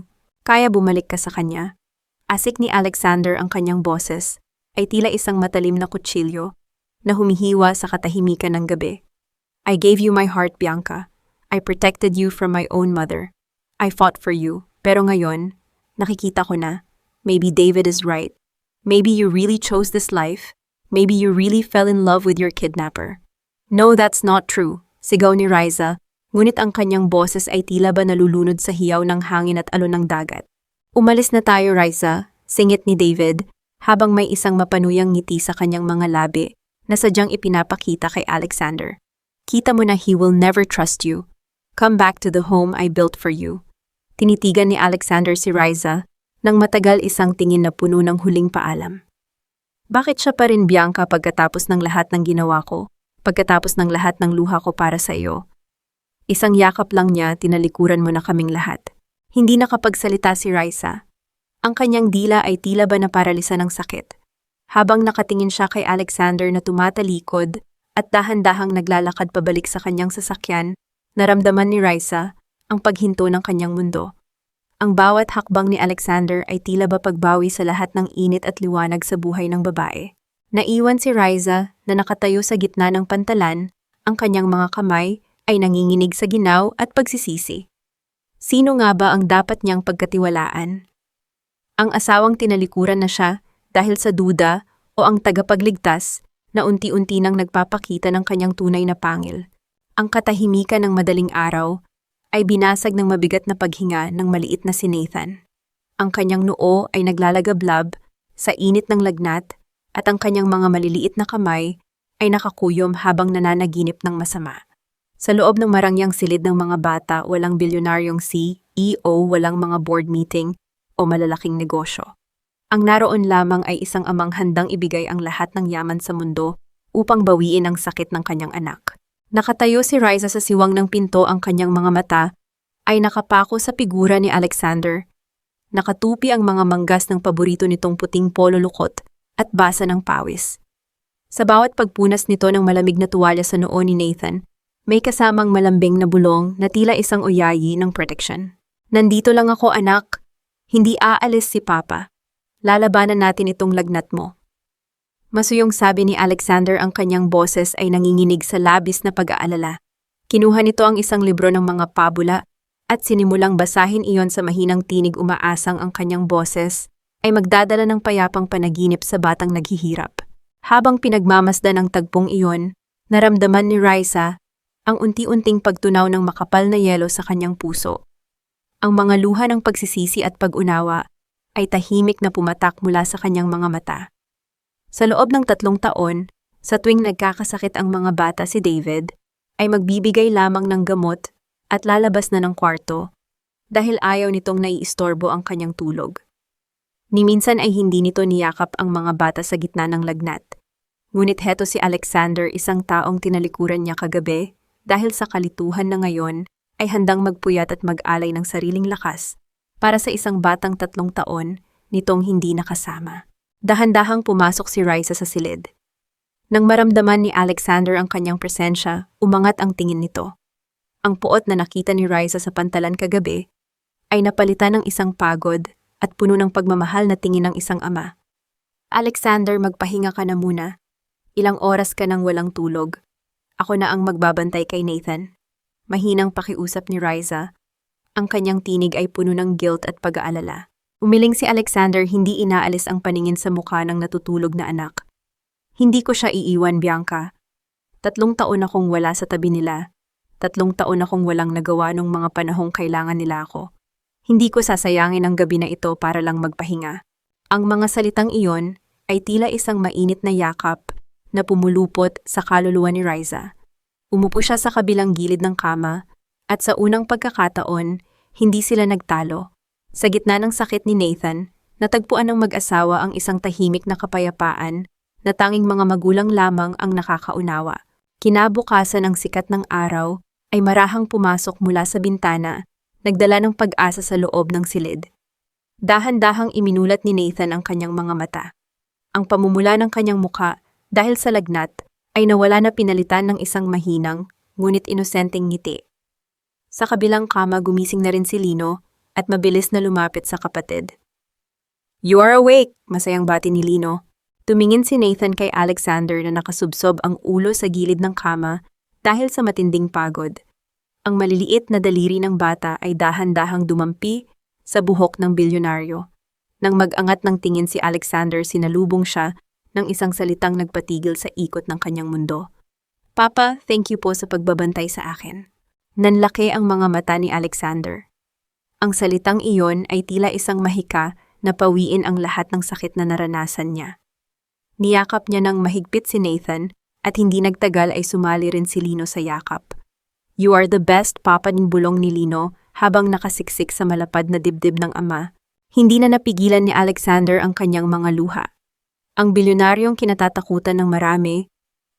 Kaya bumalik ka sa kanya. Asik ni Alexander, ang kanyang boses ay tila isang matalim na kutsilyo na humihiwa sa katahimikan ng gabi. I gave you my heart, Bianca. I protected you from my own mother. I fought for you. Pero ngayon, nakikita ko na, maybe David is right. Maybe you really chose this life. Maybe you really fell in love with your kidnapper. No, that's not true, sigaw ni Riza, ngunit ang kanyang boses ay tila ba nalulunod sa hiyaw ng hangin at alon ng dagat. Umalis na tayo, Riza, singit ni David, habang may isang mapanuyang ngiti sa kanyang mga labi na sadyang ipinapakita kay Alexander. Kita mo na he will never trust you. Come back to the home I built for you. Tinitigan ni Alexander si Riza nang matagal, isang tingin na puno ng huling paalam. Bakit siya pa rin, Bianca, pagkatapos ng lahat ng ginawa ko? Pagkatapos ng lahat ng luha ko para sa iyo? Isang yakap lang niya, tinalikuran mo na kaming lahat. Hindi nakapagsalita si Riza. Ang kanyang dila ay tila ba naparalisa ng sakit. Habang nakatingin siya kay Alexander na tumatalikod at dahan-dahang naglalakad pabalik sa kanyang sasakyan, naramdaman ni Riza ang paghinto ng kanyang mundo. Ang bawat hakbang ni Alexander ay tila ba pagbawi sa lahat ng init at liwanag sa buhay ng babae. Naiwan si Riza na nakatayo sa gitna ng pantalan, ang kanyang mga kamay ay nanginginig sa ginaw at pagsisisi. Sino nga ba ang dapat niyang pagkatiwalaan? Ang asawang tinalikuran na siya dahil sa duda o ang tagapagligtas na unti-unti nang nagpapakita ng kanyang tunay na pangil. Ang katahimikan ng madaling araw ay binasag ng mabigat na paghinga ng maliit na si Nathan. Ang kanyang noo ay naglalagablab sa init ng lagnat at ang kanyang mga maliliit na kamay ay nakakuyom habang nananaginip ng masama. Sa loob ng marangyang silid ng mga bata, walang bilyonaryong CEO, walang mga board meeting o malalaking negosyo. Ang naroon lamang ay isang amang handang ibigay ang lahat ng yaman sa mundo upang bawiin ang sakit ng kanyang anak. Nakatayo si Riza sa siwang ng pinto, ang kanyang mga mata ay nakapako sa figura ni Alexander. Nakatupi ang mga manggas ng paborito nitong puting polo lukot at basa ng pawis. Sa bawat pagpunas nito ng malamig na tuwalya sa noo ni Nathan, may kasamang malambing na bulong na tila isang uyayi ng protection. Nandito lang ako, anak. Hindi aalis si Papa. Lalabanan natin itong lagnat mo. Masuyong sabi ni Alexander, ang kanyang boses ay nanginginig sa labis na pag-aalala. Kinuha nito ang isang libro ng mga pabula at sinimulang basahin iyon sa mahinang tinig, umaasang ang kanyang boses ay magdadala ng payapang panaginip sa batang naghihirap. Habang pinagmamasdan ang tagpong iyon, naramdaman ni Riza ang unti-unting pagtunaw ng makapal na yelo sa kanyang puso. Ang mga luha ng pagsisisi at pag-unawa ay tahimik na pumatak mula sa kanyang mga mata. Sa loob ng 3 taon, sa tuwing nagkakasakit ang mga bata, si David ay magbibigay lamang ng gamot at lalabas na ng kwarto dahil ayaw nitong naiistorbo ang kanyang tulog. Ni minsan ay hindi nito niyakap ang mga bata sa gitna ng lagnat. Ngunit heto si Alexander, isang taong tinalikuran niya kagabi dahil sa kalituhan na ngayon ay handang magpuyat at mag-alay ng sariling lakas para sa isang batang 3 taon nitong hindi nakasama. Dahan-dahang pumasok si Riza sa silid. Nang maramdaman ni Alexander ang kanyang presensya, umangat ang tingin nito. Ang puot na nakita ni Riza sa pantalan kagabi ay napalitan ng isang pagod at puno ng pagmamahal na tingin ng isang ama. Alexander, magpahinga ka na muna. Ilang oras ka nang walang tulog. Ako na ang magbabantay kay Nathan. Mahinang pakiusap ni Riza. Ang kanyang tinig ay puno ng guilt at pag-aalala. Umiling si Alexander, hindi inaalis ang paningin sa mukha ng natutulog na anak. Hindi ko siya iiwan, Bianca. 3 taon akong wala sa tabi nila. 3 taon akong walang nagawa nung mga panahong kailangan nila ako. Hindi ko sasayangin ang gabi na ito para lang magpahinga. Ang mga salitang iyon ay tila isang mainit na yakap na pumulupot sa kaluluwa ni Riza. Umupo siya sa kabilang gilid ng kama at sa unang pagkakataon, hindi sila nagtalo. Sa gitna ng sakit ni Nathan, natagpuan ng mag-asawa ang isang tahimik na kapayapaan na tanging mga magulang lamang ang nakakaunawa. Kinabukasan, ng sikat ng araw ay marahang pumasok mula sa bintana, nagdala ng pag-asa sa loob ng silid. Dahan-dahang iminulat ni Nathan ang kanyang mga mata. Ang pamumula ng kanyang muka dahil sa lagnat ay nawala na, pinalitan ng isang mahinang ngunit inosenteng ngiti. Sa kabilang kama, gumising na rin si Lino at mabilis na lumapit sa kapatid. "You are awake!" masayang bati ni Lino. Tumingin si Nathan kay Alexander na nakasubsob ang ulo sa gilid ng kama dahil sa matinding pagod. Ang maliliit na daliri ng bata ay dahan-dahang dumampi sa buhok ng bilyonaryo. Nang mag-angat ng tingin si Alexander, sinalubong siya ng isang salitang nagpatigil sa ikot ng kanyang mundo. "Papa, thank you po sa pagbabantay sa akin." Nanlaki ang mga mata ni Alexander. Ang salitang iyon ay tila isang mahika na pawiin ang lahat ng sakit na naranasan niya. Niyakap niya ng mahigpit si Nathan at hindi nagtagal ay sumali rin si Lino sa yakap. "You are the best, Papa," ning bulong ni Lino habang nakasiksik sa malapad na dibdib ng ama. Hindi na napigilan ni Alexander ang kanyang mga luha. Ang bilyonaryong kinatatakutan ng marami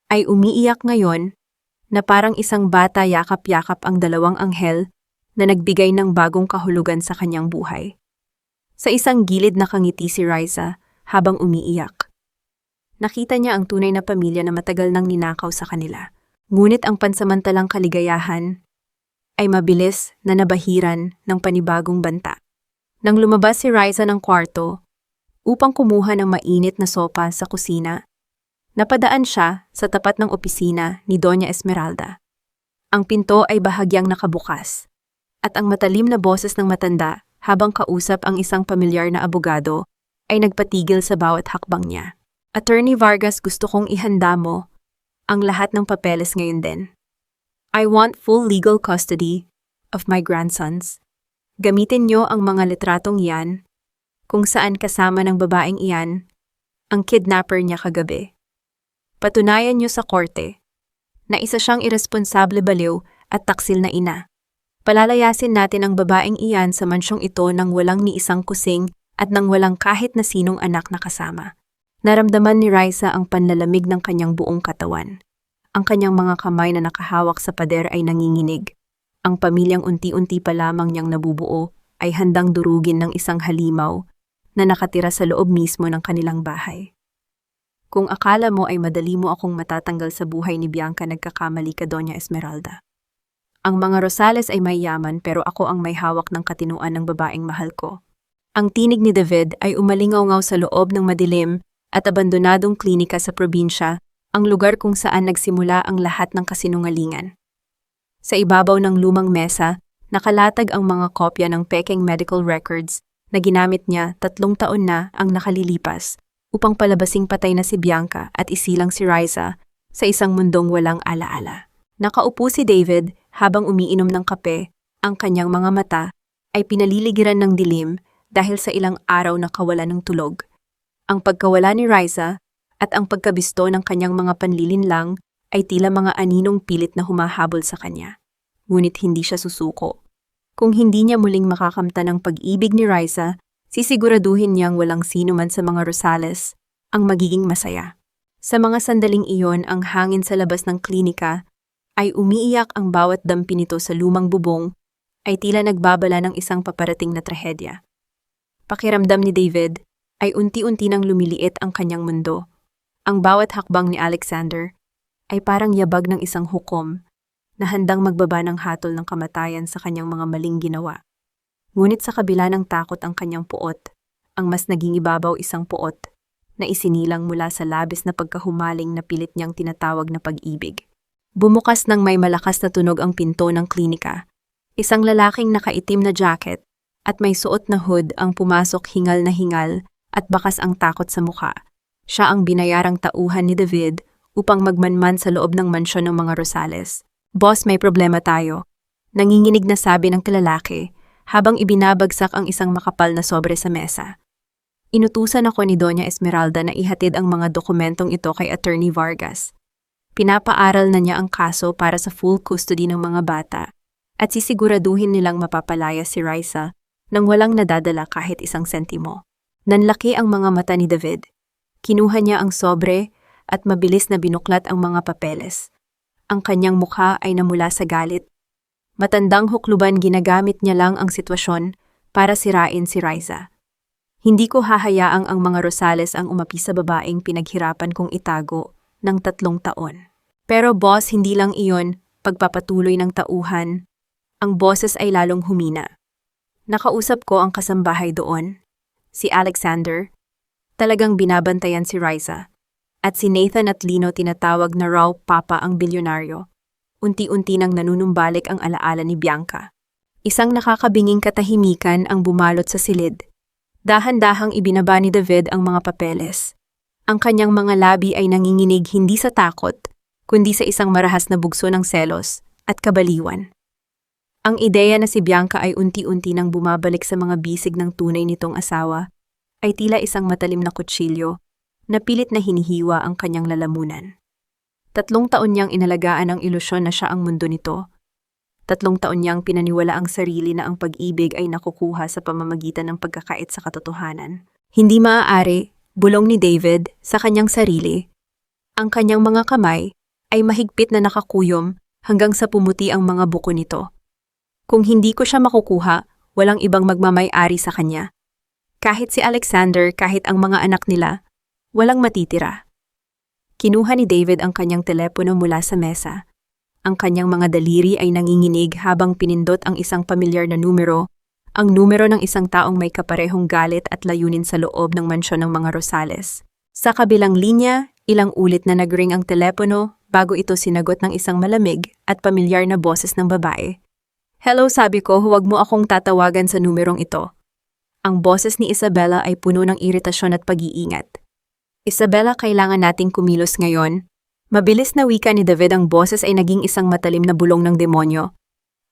ay umiiyak ngayon na parang isang bata, yakap-yakap ang 2 anghel na nagbigay ng bagong kahulugan sa kanyang buhay. Sa isang gilid nakangiti si Riza habang umiiyak. Nakita niya ang tunay na pamilya na matagal nang ninakaw sa kanila. Ngunit ang pansamantalang kaligayahan ay mabilis na nabahiran ng panibagong banta. Nang lumabas si Riza ng kwarto upang kumuha ng mainit na sopa sa kusina, Napadaan siya sa tapat ng opisina ni Doña Esmeralda. Ang pinto ay bahagyang nakabukas, at ang matalim na boses ng matanda habang kausap ang isang pamilyar na abogado ay nagpatigil sa bawat hakbang niya. Attorney Vargas, gusto kong ihanda mo ang lahat ng papeles ngayon din. I want full legal custody of my grandsons. Gamitin niyo ang mga litratong iyan kung saan kasama ng babaeng iyan ang kidnapper niya kagabi. Patunayan niyo sa korte na isa siyang iresponsable baliw at taksil na ina. Palalayasin natin ang babaeng iyan sa mansyong ito nang walang ni isang kusing at nang walang kahit na sinong anak na kasama. Naramdaman ni Raisa ang panlalamig ng kanyang buong katawan. Ang kanyang mga kamay na nakahawak sa pader ay nanginginig. Ang pamilyang unti-unti pa lamang niyang nabubuo ay handang durugin ng isang halimaw na nakatira sa loob mismo ng kanilang bahay. Kung akala mo ay madali mo akong matatanggal sa buhay ni Bianca, nagkakamali ka, Doña Esmeralda. Ang mga Rosales ay may yaman pero ako ang may hawak ng katinuan ng babaeng mahal ko. Ang tinig ni David ay umalingaw-ngaw sa loob ng madilim at abandonadong klinika sa probinsya, ang lugar kung saan nagsimula ang lahat ng kasinungalingan. Sa ibabaw ng lumang mesa, nakalatag ang mga kopya ng pekeng medical records na ginamit niya 3 taon na ang nakalilipas upang palabasing patay na si Bianca at isilang si Raisa sa isang mundong walang alaala. Nakaupo si David habang umiinom ng kape, ang kanyang mga mata ay pinaliligiran ng dilim dahil sa ilang araw na kawalan ng tulog. Ang pagkawala ni Raisa at ang pagkabisto ng kanyang mga panlilinlang ay tila mga aninong pilit na humahabol sa kanya. Ngunit hindi siya susuko. Kung hindi niya muling makakamtan ng pag-ibig ni Raisa, sisiguraduhin niyang walang sino man sa mga Rosales ang magiging masaya. Sa mga sandaling iyon, ang hangin sa labas ng klinika ay umiiyak, ang bawat dampi nito sa lumang bubong ay tila nagbabala ng isang paparating na trahedya. Pakiramdam ni David ay unti-unti nang lumiliit ang kanyang mundo. Ang bawat hakbang ni Alexander ay parang yabag ng isang hukom na handang magbaba ng hatol ng kamatayan sa kanyang mga maling ginawa. Ngunit sa kabila ng takot ang kanyang puot, ang mas naging ibabaw isang puot na isinilang mula sa labis na pagkahumaling na pilit niyang tinatawag na pag-ibig. Bumukas ng may malakas na tunog ang pinto ng klinika. Isang lalaking nakaitim na jacket at may suot na hood ang pumasok, hingal na hingal at bakas ang takot sa mukha. Siya ang binayarang tauhan ni David upang magmanman sa loob ng mansyon ng mga Rosales. "Boss, may problema tayo," nanginginig na sabi ng lalaki habang ibinabagsak ang isang makapal na sobre sa mesa. Inutusan ako ni Doña Esmeralda na ihatid ang mga dokumentong ito kay Attorney Vargas. Pinapaaral na niya ang kaso para sa full custody ng mga bata at sisiguraduhin nilang mapapalaya si Raisa nang walang nadadala kahit isang sentimo. Nanlaki ang mga mata ni David. Kinuha niya ang sobre at mabilis na binuklat ang mga papeles. Ang kanyang mukha ay namula sa galit. Matandang hukluban, ginagamit niya lang ang sitwasyon para sirain si Raisa. "Hindi ko hahayaang ang mga Rosales ang umapi sa babaeng pinaghirapan kong itago ng 3 taon. Pero boss, hindi lang iyon." Pagpapatuloy ng tauhan, ang boses ay lalong humina. Nakausap ko ang kasambahay doon, si Alexander. Talagang binabantayan si Raisa. At si Nathan at Lino, tinatawag na raw papa ang bilyonaryo. Unti-unti nang nanunumbalik ang alaala ni Bianca. Isang nakakabinging katahimikan ang bumalot sa silid. Dahan-dahang ibinaba ni David ang mga papeles. Ang kanyang mga labi ay nanginginig hindi sa takot, kundi sa isang marahas na bugso ng selos at kabaliwan. Ang ideya na si Bianca ay unti-unti nang bumabalik sa mga bisig ng tunay nitong asawa ay tila isang matalim na kutsilyo na pilit na hinihiwa ang kanyang lalamunan. 3 taon niyang inalagaan ang ilusyon na siya ang mundo nito. 3 taon niyang pinaniwala ang sarili na ang pag-ibig ay nakukuha sa pamamagitan ng pagkakait sa katotohanan. Hindi maaari, bulong ni David sa kanyang sarili. Ang kanyang mga kamay ay mahigpit na nakakuyom hanggang sa pumuti ang mga buko nito. Kung hindi ko siya makukuha, walang ibang magmamay-ari sa kanya. Kahit si Alexander, kahit ang mga anak nila, walang matitira. Kinuha ni David ang kanyang telepono mula sa mesa. Ang kanyang mga daliri ay nanginginig habang pinindot ang isang pamilyar na numero, ang numero ng isang taong may kaparehong galit at layunin sa loob ng mansyon ng mga Rosales. Sa kabilang linya, Ilang ulit na nagring ang telepono bago ito sinagot ng isang malamig at pamilyar na boses ng babae. "Hello," sabi ko, "huwag mo akong tatawagan sa numerong ito." Ang boses ni Isabella ay puno ng iritasyon at pag-iingat. "Isabella, kailangan nating kumilos ngayon." Mabilis na wika ni David, ang boses ay naging isang matalim na bulong ng demonyo.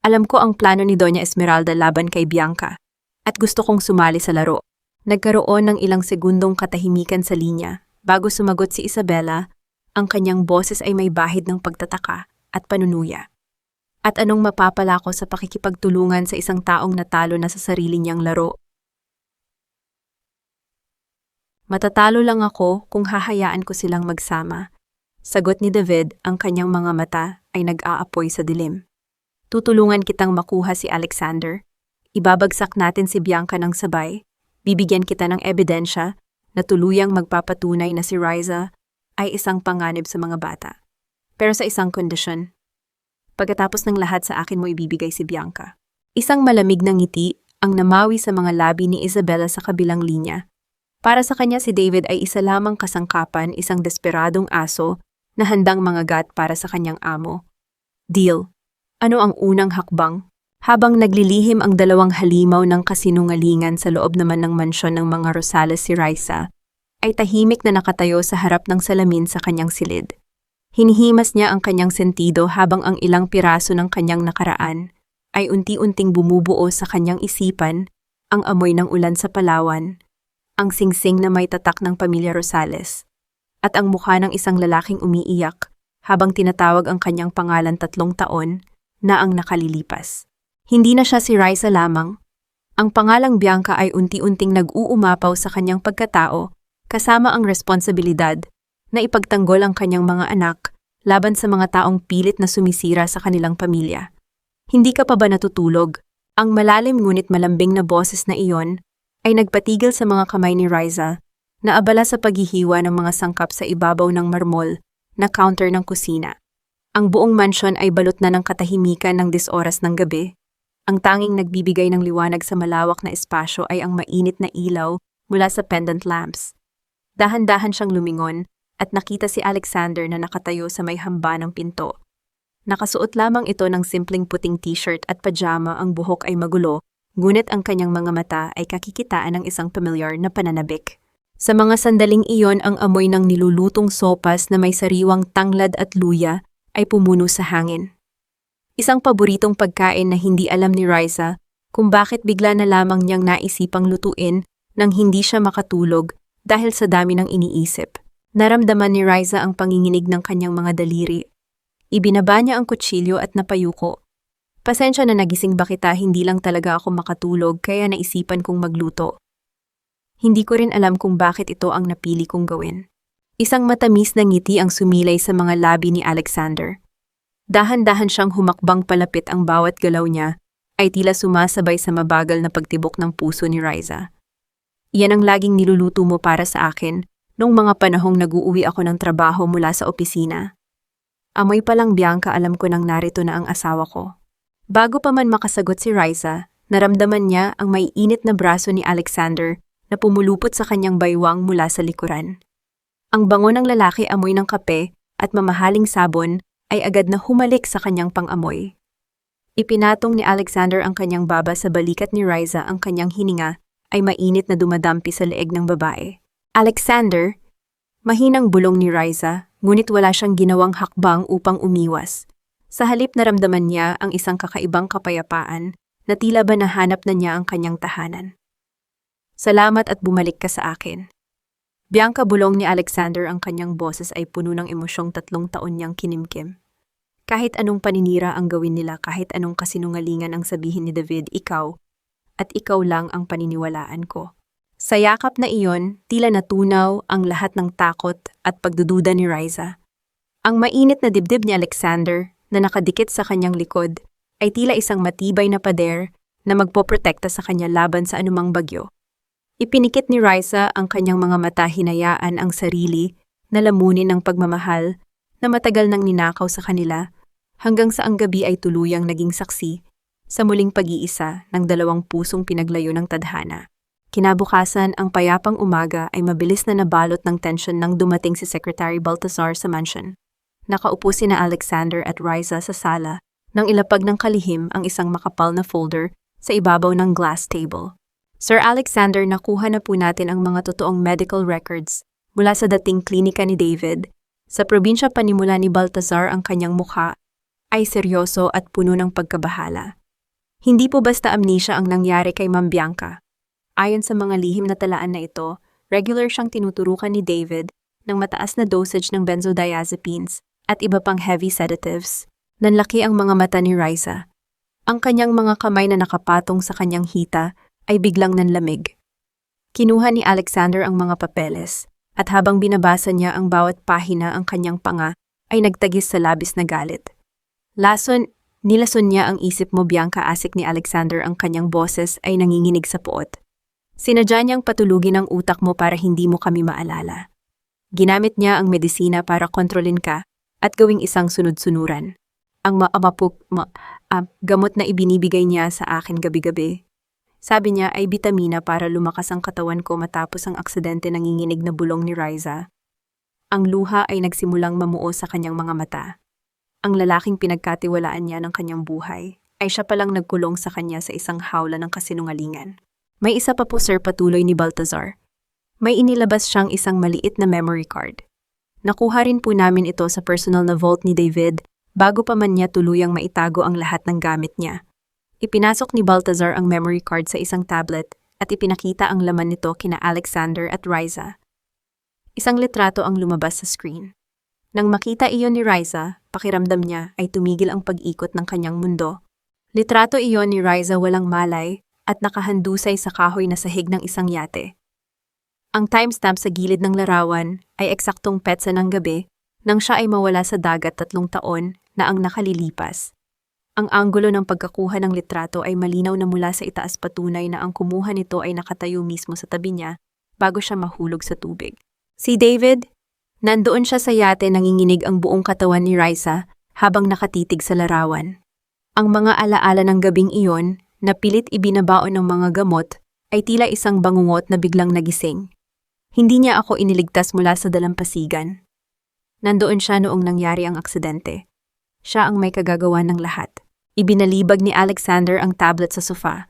"Alam ko ang plano ni Doña Esmeralda laban kay Bianca, at gusto kong sumali sa laro." Nagkaroon ng ilang segundong katahimikan sa linya. Bago sumagot si Isabella, ang kanyang boses ay may bahid ng pagtataka at panunuya. "At anong mapapala ko sa pakikipagtulungan sa isang taong natalo na sa sarili niyang laro? Matatalo lang ako kung hahayaan ko silang magsama." Sagot ni David, ang kanyang mga mata ay nag-aapoy sa dilim. "Tutulungan kitang makuha si Alexander. Ibabagsak natin si Bianca ng sabay. Bibigyan kita ng ebidensya na tuluyang magpapatunay na si Riza ay isang panganib sa mga bata. Pero sa isang kondisyon. Pagkatapos ng lahat, sa akin mo ibibigay si Bianca." Isang malamig na ngiti ang namawi sa mga labi ni Isabella sa kabilang linya. Para sa kanya, si David ay isa lamang kasangkapan, isang desperadong aso na handang mangagat para sa kanyang amo. "Deal. Ano ang unang hakbang?" Habang naglilihim ang dalawang halimaw ng kasinungalingan sa loob naman ng mansyon ng mga Rosales, si Riza ay tahimik na nakatayo sa harap ng salamin sa kanyang silid. Hinihimas niya ang kanyang sentido habang ang ilang piraso ng kanyang nakaraan ay unti-unting bumubuo sa kanyang isipan, ang amoy ng ulan sa Palawan, ang singsing na may tatak ng pamilya Rosales, at ang mukha ng isang lalaking umiiyak habang tinatawag ang kanyang pangalan 3 taon na ang nakalilipas. Hindi na siya si Riza lamang. Ang pangalang Bianca ay unti-unting nag-uumapaw sa kanyang pagkatao, kasama ang responsibilidad na ipagtanggol ang kanyang mga anak laban sa mga taong pilit na sumisira sa kanilang pamilya. "Hindi ka pa ba natutulog?" Ang malalim ngunit malambing na boses na iyon ay nagpatigil sa mga kamay ni Riza na abala sa paghihiwa ng mga sangkap sa ibabaw ng marmol na counter ng kusina. Ang buong mansyon ay balot na ng katahimikan ng 10 oras ng gabi. Ang tanging nagbibigay ng liwanag sa malawak na espasyo ay ang mainit na ilaw mula sa pendant lamps. Dahan-dahan siyang lumingon at nakita si Alexander na nakatayo sa may hamba ng pinto. Nakasuot lamang ito ng simpleng puting t-shirt at pajama, ang buhok ay magulo, ngunit ang kanyang mga mata ay kakikitaan ng isang pamilyar na pananabik. Sa mga sandaling iyon, ang amoy ng nilulutong sopas na may sariwang tanglad at luya ay pumuno sa hangin. Isang paboritong pagkain na hindi alam ni Riza kung bakit bigla na lamang niyang naisipang lutuin nang hindi siya makatulog dahil sa dami ng iniisip. Naramdaman ni Riza ang panginginig ng kanyang mga daliri. Ibinaba niya ang kutsilyo at napayuko. "Pasensya na nagising ba kita, hindi lang talaga ako makatulog kaya naisipan kong magluto. Hindi ko rin alam kung bakit ito ang napili kong gawin." Isang matamis na ngiti ang sumilay sa mga labi ni Alexander. Dahan-dahan siyang humakbang palapit, ang bawat galaw niya ay tila sumasabay sa mabagal na pagtibok ng puso ni Riza. "Iyan ang laging niluluto mo para sa akin nung mga panahong nag-uuwi ako ng trabaho mula sa opisina." Amoy pa lang, Bianca, alam ko nang narito na ang asawa ko. Bago pa man makasagot si Riza, naramdaman niya ang may init na braso ni Alexander na pumulupot sa kanyang baywang mula sa likuran. Ang bango ng lalaki, amoy ng kape at mamahaling sabon, ay agad na humalik sa kanyang pang-amoy. Ipinatong ni Alexander ang kanyang baba sa balikat ni Riza, ang kanyang hininga ay mainit na dumadampi sa leeg ng babae. "Alexander!" Mahinang bulong ni Riza, ngunit wala siyang ginawang hakbang upang umiwas. Sa halip, naramdaman niya ang isang kakaibang kapayapaan na tila ba nahanap na niya ang kanyang tahanan. "Salamat at bumalik ka sa akin." Bianca, bulong ni Alexander, ang kanyang boses ay puno ng emosyong 3 taon niyang kinimkim. Kahit anong paninira ang gawin nila, kahit anong kasinungalingan ang sabihin ni David, ikaw at ikaw lang ang paniniwalaan ko. Sa yakap na iyon, tila natunaw ang lahat ng takot at pagdududa ni Riza. Ang mainit na dibdib ni Alexander na nakadikit sa kanyang likod ay tila isang matibay na pader na magpoprotekta sa kanya laban sa anumang bagyo. Ipinikit ni Riza ang kanyang mga mata, hinayaan ang sarili na lamunin ng pagmamahal na matagal nang ninakaw sa kanila, hanggang sa ang gabi ay tuluyang naging saksi sa muling pag-iisa ng 2 pusong pinaglayo ng tadhana. Kinabukasan, ang payapang umaga ay mabilis na nabalot ng tensyon nang dumating si Secretary Baltazar sa mansion. Nakaupo sina Alexander at Riza sa sala nang ilapag ng kalihim ang isang makapal na folder sa ibabaw ng glass table. Sir Alexander, nakuha na po natin ang mga totoong medical records mula sa dating klinika ni David. Sa probinsya panimula ni Baltazar, ang kanyang mukha ay seryoso at puno ng pagkabahala. Hindi po basta amnesia ang nangyari kay Ma'am Bianca. Ayon sa mga lihim na talaan na ito, regular siyang tinuturukan ni David ng mataas na dosage ng benzodiazepines at iba pang heavy sedatives. Nanlaki ang mga mata ni Riza. Ang kanyang mga kamay na nakapatong sa kanyang hita ay biglang nanlamig. Kinuha ni Alexander ang mga papeles at habang binabasa niya ang bawat pahina, ang kanyang panga ay nagtagis sa labis na galit. Nilason niya ang isip mo, Bianca, asik ni Alexander. Ang kanyang boses ay nanginginig sa puot. Sinadya niyang patulugin ang utak mo para hindi mo kami maalala. Ginamit niya ang medisina para kontrolin ka at gawing isang sunod-sunuran. Ang gamot na ibinibigay niya sa akin gabi-gabi, sabi niya, ay bitamina para lumakas ang katawan ko matapos ang aksidente. Nanginginig na bulong ni Riza. Ang luha ay nagsimulang mamuo sa kanyang mga mata. Ang lalaking pinagkatiwalaan niya ng kanyang buhay ay siya palang nagkulong sa kanya sa isang hawla ng kasinungalingan. May isa pa po, sir, patuloy ni Baltazar. May inilabas siyang isang maliit na memory card. Nakuha rin po namin ito sa personal na vault ni David bago pa man niya tuluyang maitago ang lahat ng gamit niya. Ipinasok ni Baltazar ang memory card sa isang tablet at ipinakita ang laman nito kina Alexander at Riza. Isang litrato ang lumabas sa screen. Nang makita iyon ni Riza, pakiramdam niya ay tumigil ang pag-ikot ng kanyang mundo. Litrato iyon ni Riza walang malay at nakahandusay sa kahoy na sahig ng isang yate. Ang timestamp sa gilid ng larawan ay eksaktong petsa ng gabi nang siya ay mawala sa dagat 3 taon na ang nakalilipas. Ang anggulo ng pagkakuha ng litrato ay malinaw na mula sa itaas, patunay na ang kumuha nito ay nakatayo mismo sa tabi niya bago siya mahulog sa tubig. Si David, nandoon siya sa yate, nanginginig ang buong katawan ni Riza habang nakatitig sa larawan. Ang mga alaala ng gabing iyon na pilit ibinabaon ng mga gamot ay tila isang bangungot na biglang nagising. Hindi niya ako iniligtas mula sa dalampasigan. Nandoon siya noong nangyari ang aksidente. Siya ang may kagagawa ng lahat. Ibinalibag ni Alexander ang tablet sa sofa.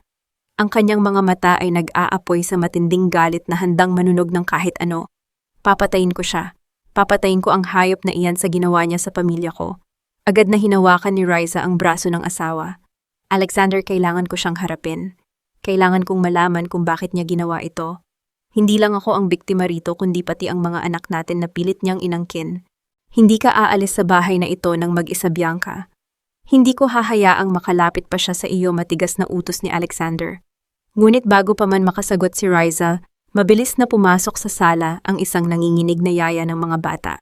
Ang kanyang mga mata ay nag-aapoy sa matinding galit na handang manunog ng kahit ano. Papatayin ko siya. Papatayin ko ang hayop na iyan sa ginawa niya sa pamilya ko. Agad na hinawakan ni Riza ang braso ng asawa. Alexander, kailangan ko siyang harapin. Kailangan kong malaman kung bakit niya ginawa ito. Hindi lang ako ang biktima rito, kundi pati ang mga anak natin na pilit niyang inangkin. Hindi ka aalis sa bahay na ito ng mag-isa, Bianca. Hindi ko hahayaang makalapit pa siya sa iyo, matigas na utos ni Alexander. Ngunit bago pa man makasagot si Riza, mabilis na pumasok sa sala ang isang nanginginig na yaya ng mga bata.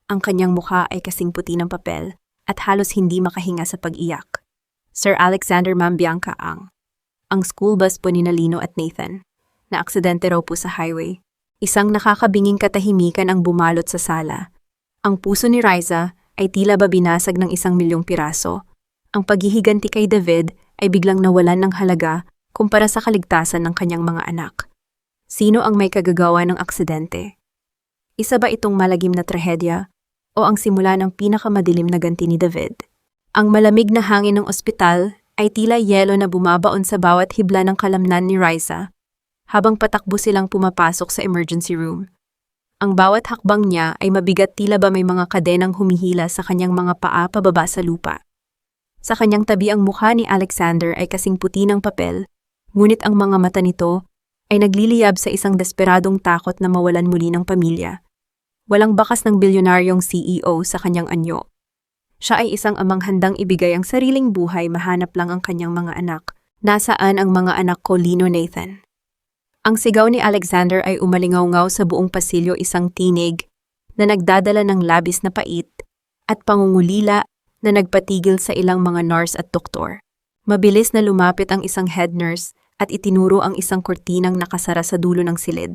Ang kanyang mukha ay kasing puti ng papel at halos hindi makahinga sa pag-iyak. Sir Alexander, Ma'am Bianca, ang school bus po ni Lino at Nathan. Na aksidente raw po sa highway. Isang nakakabinging katahimikan ang bumalot sa sala. Ang puso ni Riza ay tila ba binasag ng 1,000,000 piraso. Ang paghihiganti kay David ay biglang nawalan ng halaga kumpara sa kaligtasan ng kanyang mga anak. Sino ang may kagagawa ng aksidente? Isa ba itong malagim na trahedya o ang simula ng pinakamadilim na ganti ni David? Ang malamig na hangin ng ospital ay tila yelo na bumabaon sa bawat hibla ng kalamnan ni Riza habang patakbo silang pumapasok sa emergency room. Ang bawat hakbang niya ay mabigat, tila ba may mga kadenang humihila sa kanyang mga paa pababa sa lupa. Sa kanyang tabi, ang mukha ni Alexander ay kasing puti ng papel, ngunit ang mga mata nito ay nagliliyab sa isang desperadong takot na mawalan muli ng pamilya. Walang bakas ng bilyonaryong CEO sa kanyang anyo. Siya ay isang amang handang ibigay ang sariling buhay, mahanap lang ang kanyang mga anak. Nasaan ang mga anak ko, Lino, Nathan? Ang sigaw ni Alexander ay umalingaw-ngaw sa buong pasilyo, isang tinig na nagdadala ng labis na pait at pangungulila na nagpatigil sa ilang mga nurse at doktor. Mabilis na lumapit ang isang head nurse at itinuro ang isang kortinang nakasara sa dulo ng silid.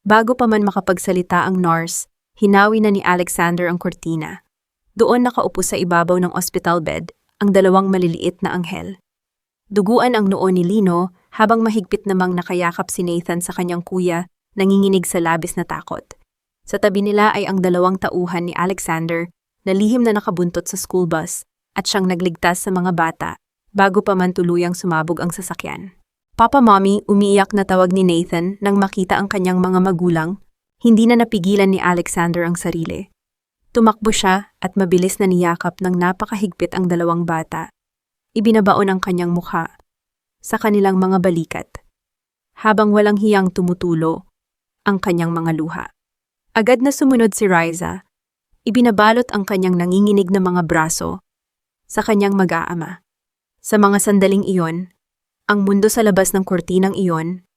Bago pa man makapagsalita ang nurse, hinawi na ni Alexander ang kortina. Doon nakaupo sa ibabaw ng hospital bed ang 2 maliliit na anghel. Duguan ang noo ni Lino habang mahigpit namang nakayakap si Nathan sa kanyang kuya, nanginginig sa labis na takot. Sa tabi nila ay ang 2 tauhan ni Alexander na lihim na nakabuntot sa school bus at siyang nagligtas sa mga bata bago pa man tuluyang sumabog ang sasakyan. Papa Mommy, umiiyak na tawag ni Nathan nang makita ang kanyang mga magulang. Hindi na napigilan ni Alexander ang sarili. Tumakbo siya at mabilis na niyakap ng napakahigpit ang 2 bata. Ibinabaon ang kanyang mukha sa kanilang mga balikat, habang walang hiyang tumutulo ang kanyang mga luha. Agad na sumunod si Riza. Ibinabalot ang kanyang nanginginig na mga braso sa kanyang mag-aama. Sa mga sandaling iyon, ang mundo sa labas ng kurtinang iyon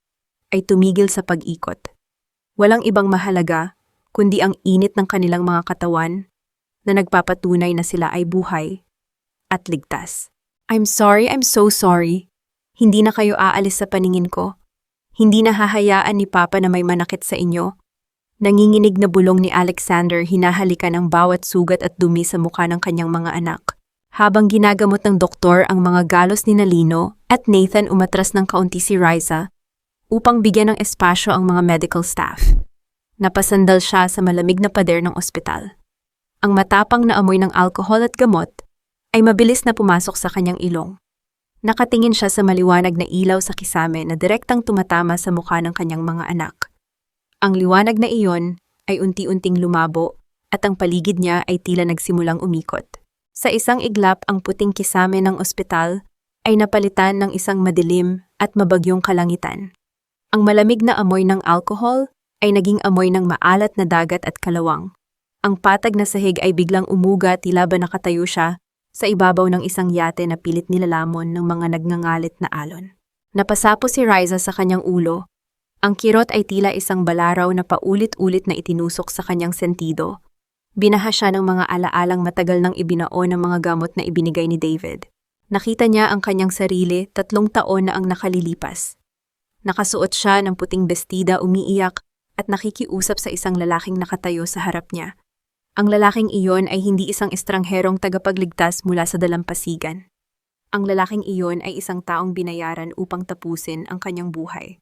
ay tumigil sa pag-ikot. Walang ibang mahalaga kundi ang init ng kanilang mga katawan na nagpapatunay na sila ay buhay at ligtas. I'm so sorry. Hindi na kayo aalis sa paningin ko. Hindi na hahayaan ni Papa na may manakit sa inyo. Nanginginig na bulong ni Alexander, hinahalikan ang bawat sugat at dumi sa mukha ng kanyang mga anak. Habang ginagamot ng doktor ang mga galos ni Lino at Nathan, umatras ng kaunti si Riza upang bigyan ng espasyo ang mga medical staff. Napasandal siya sa malamig na pader ng ospital. Ang matapang na amoy ng alkohol at gamot ay mabilis na pumasok sa kanyang ilong. Nakatingin siya sa maliwanag na ilaw sa kisame na direktang tumatama sa mukha ng kanyang mga anak. Ang liwanag na iyon ay unti-unting lumabo at ang paligid niya ay tila nagsimulang umikot. Sa isang iglap, ang puting kisame ng ospital ay napalitan ng isang madilim at mabagyong kalangitan. Ang malamig na amoy ng alkohol ay naging amoy ng maalat na dagat at kalawang. Ang patag na sahig ay biglang umuga, tila ba nakatayo siya sa ibabaw ng isang yate na pilit nilalamon ng mga nagngangalit na alon. Napasapo si Riza sa kanyang ulo. Ang kirot ay tila isang balaraw na paulit-ulit na itinusok sa kanyang sentido. Binaha siya ng mga alaalang matagal nang ibinaon ng mga gamot na ibinigay ni David. Nakita niya ang kanyang sarili, 3 taon na ang nakalilipas. Nakasuot siya ng puting bestida, umiiyak at nakikiusap sa isang lalaking nakatayo sa harap niya. Ang lalaking iyon ay hindi isang estrangherong tagapagligtas mula sa dalampasigan. Ang lalaking iyon ay isang taong binayaran upang tapusin ang kanyang buhay.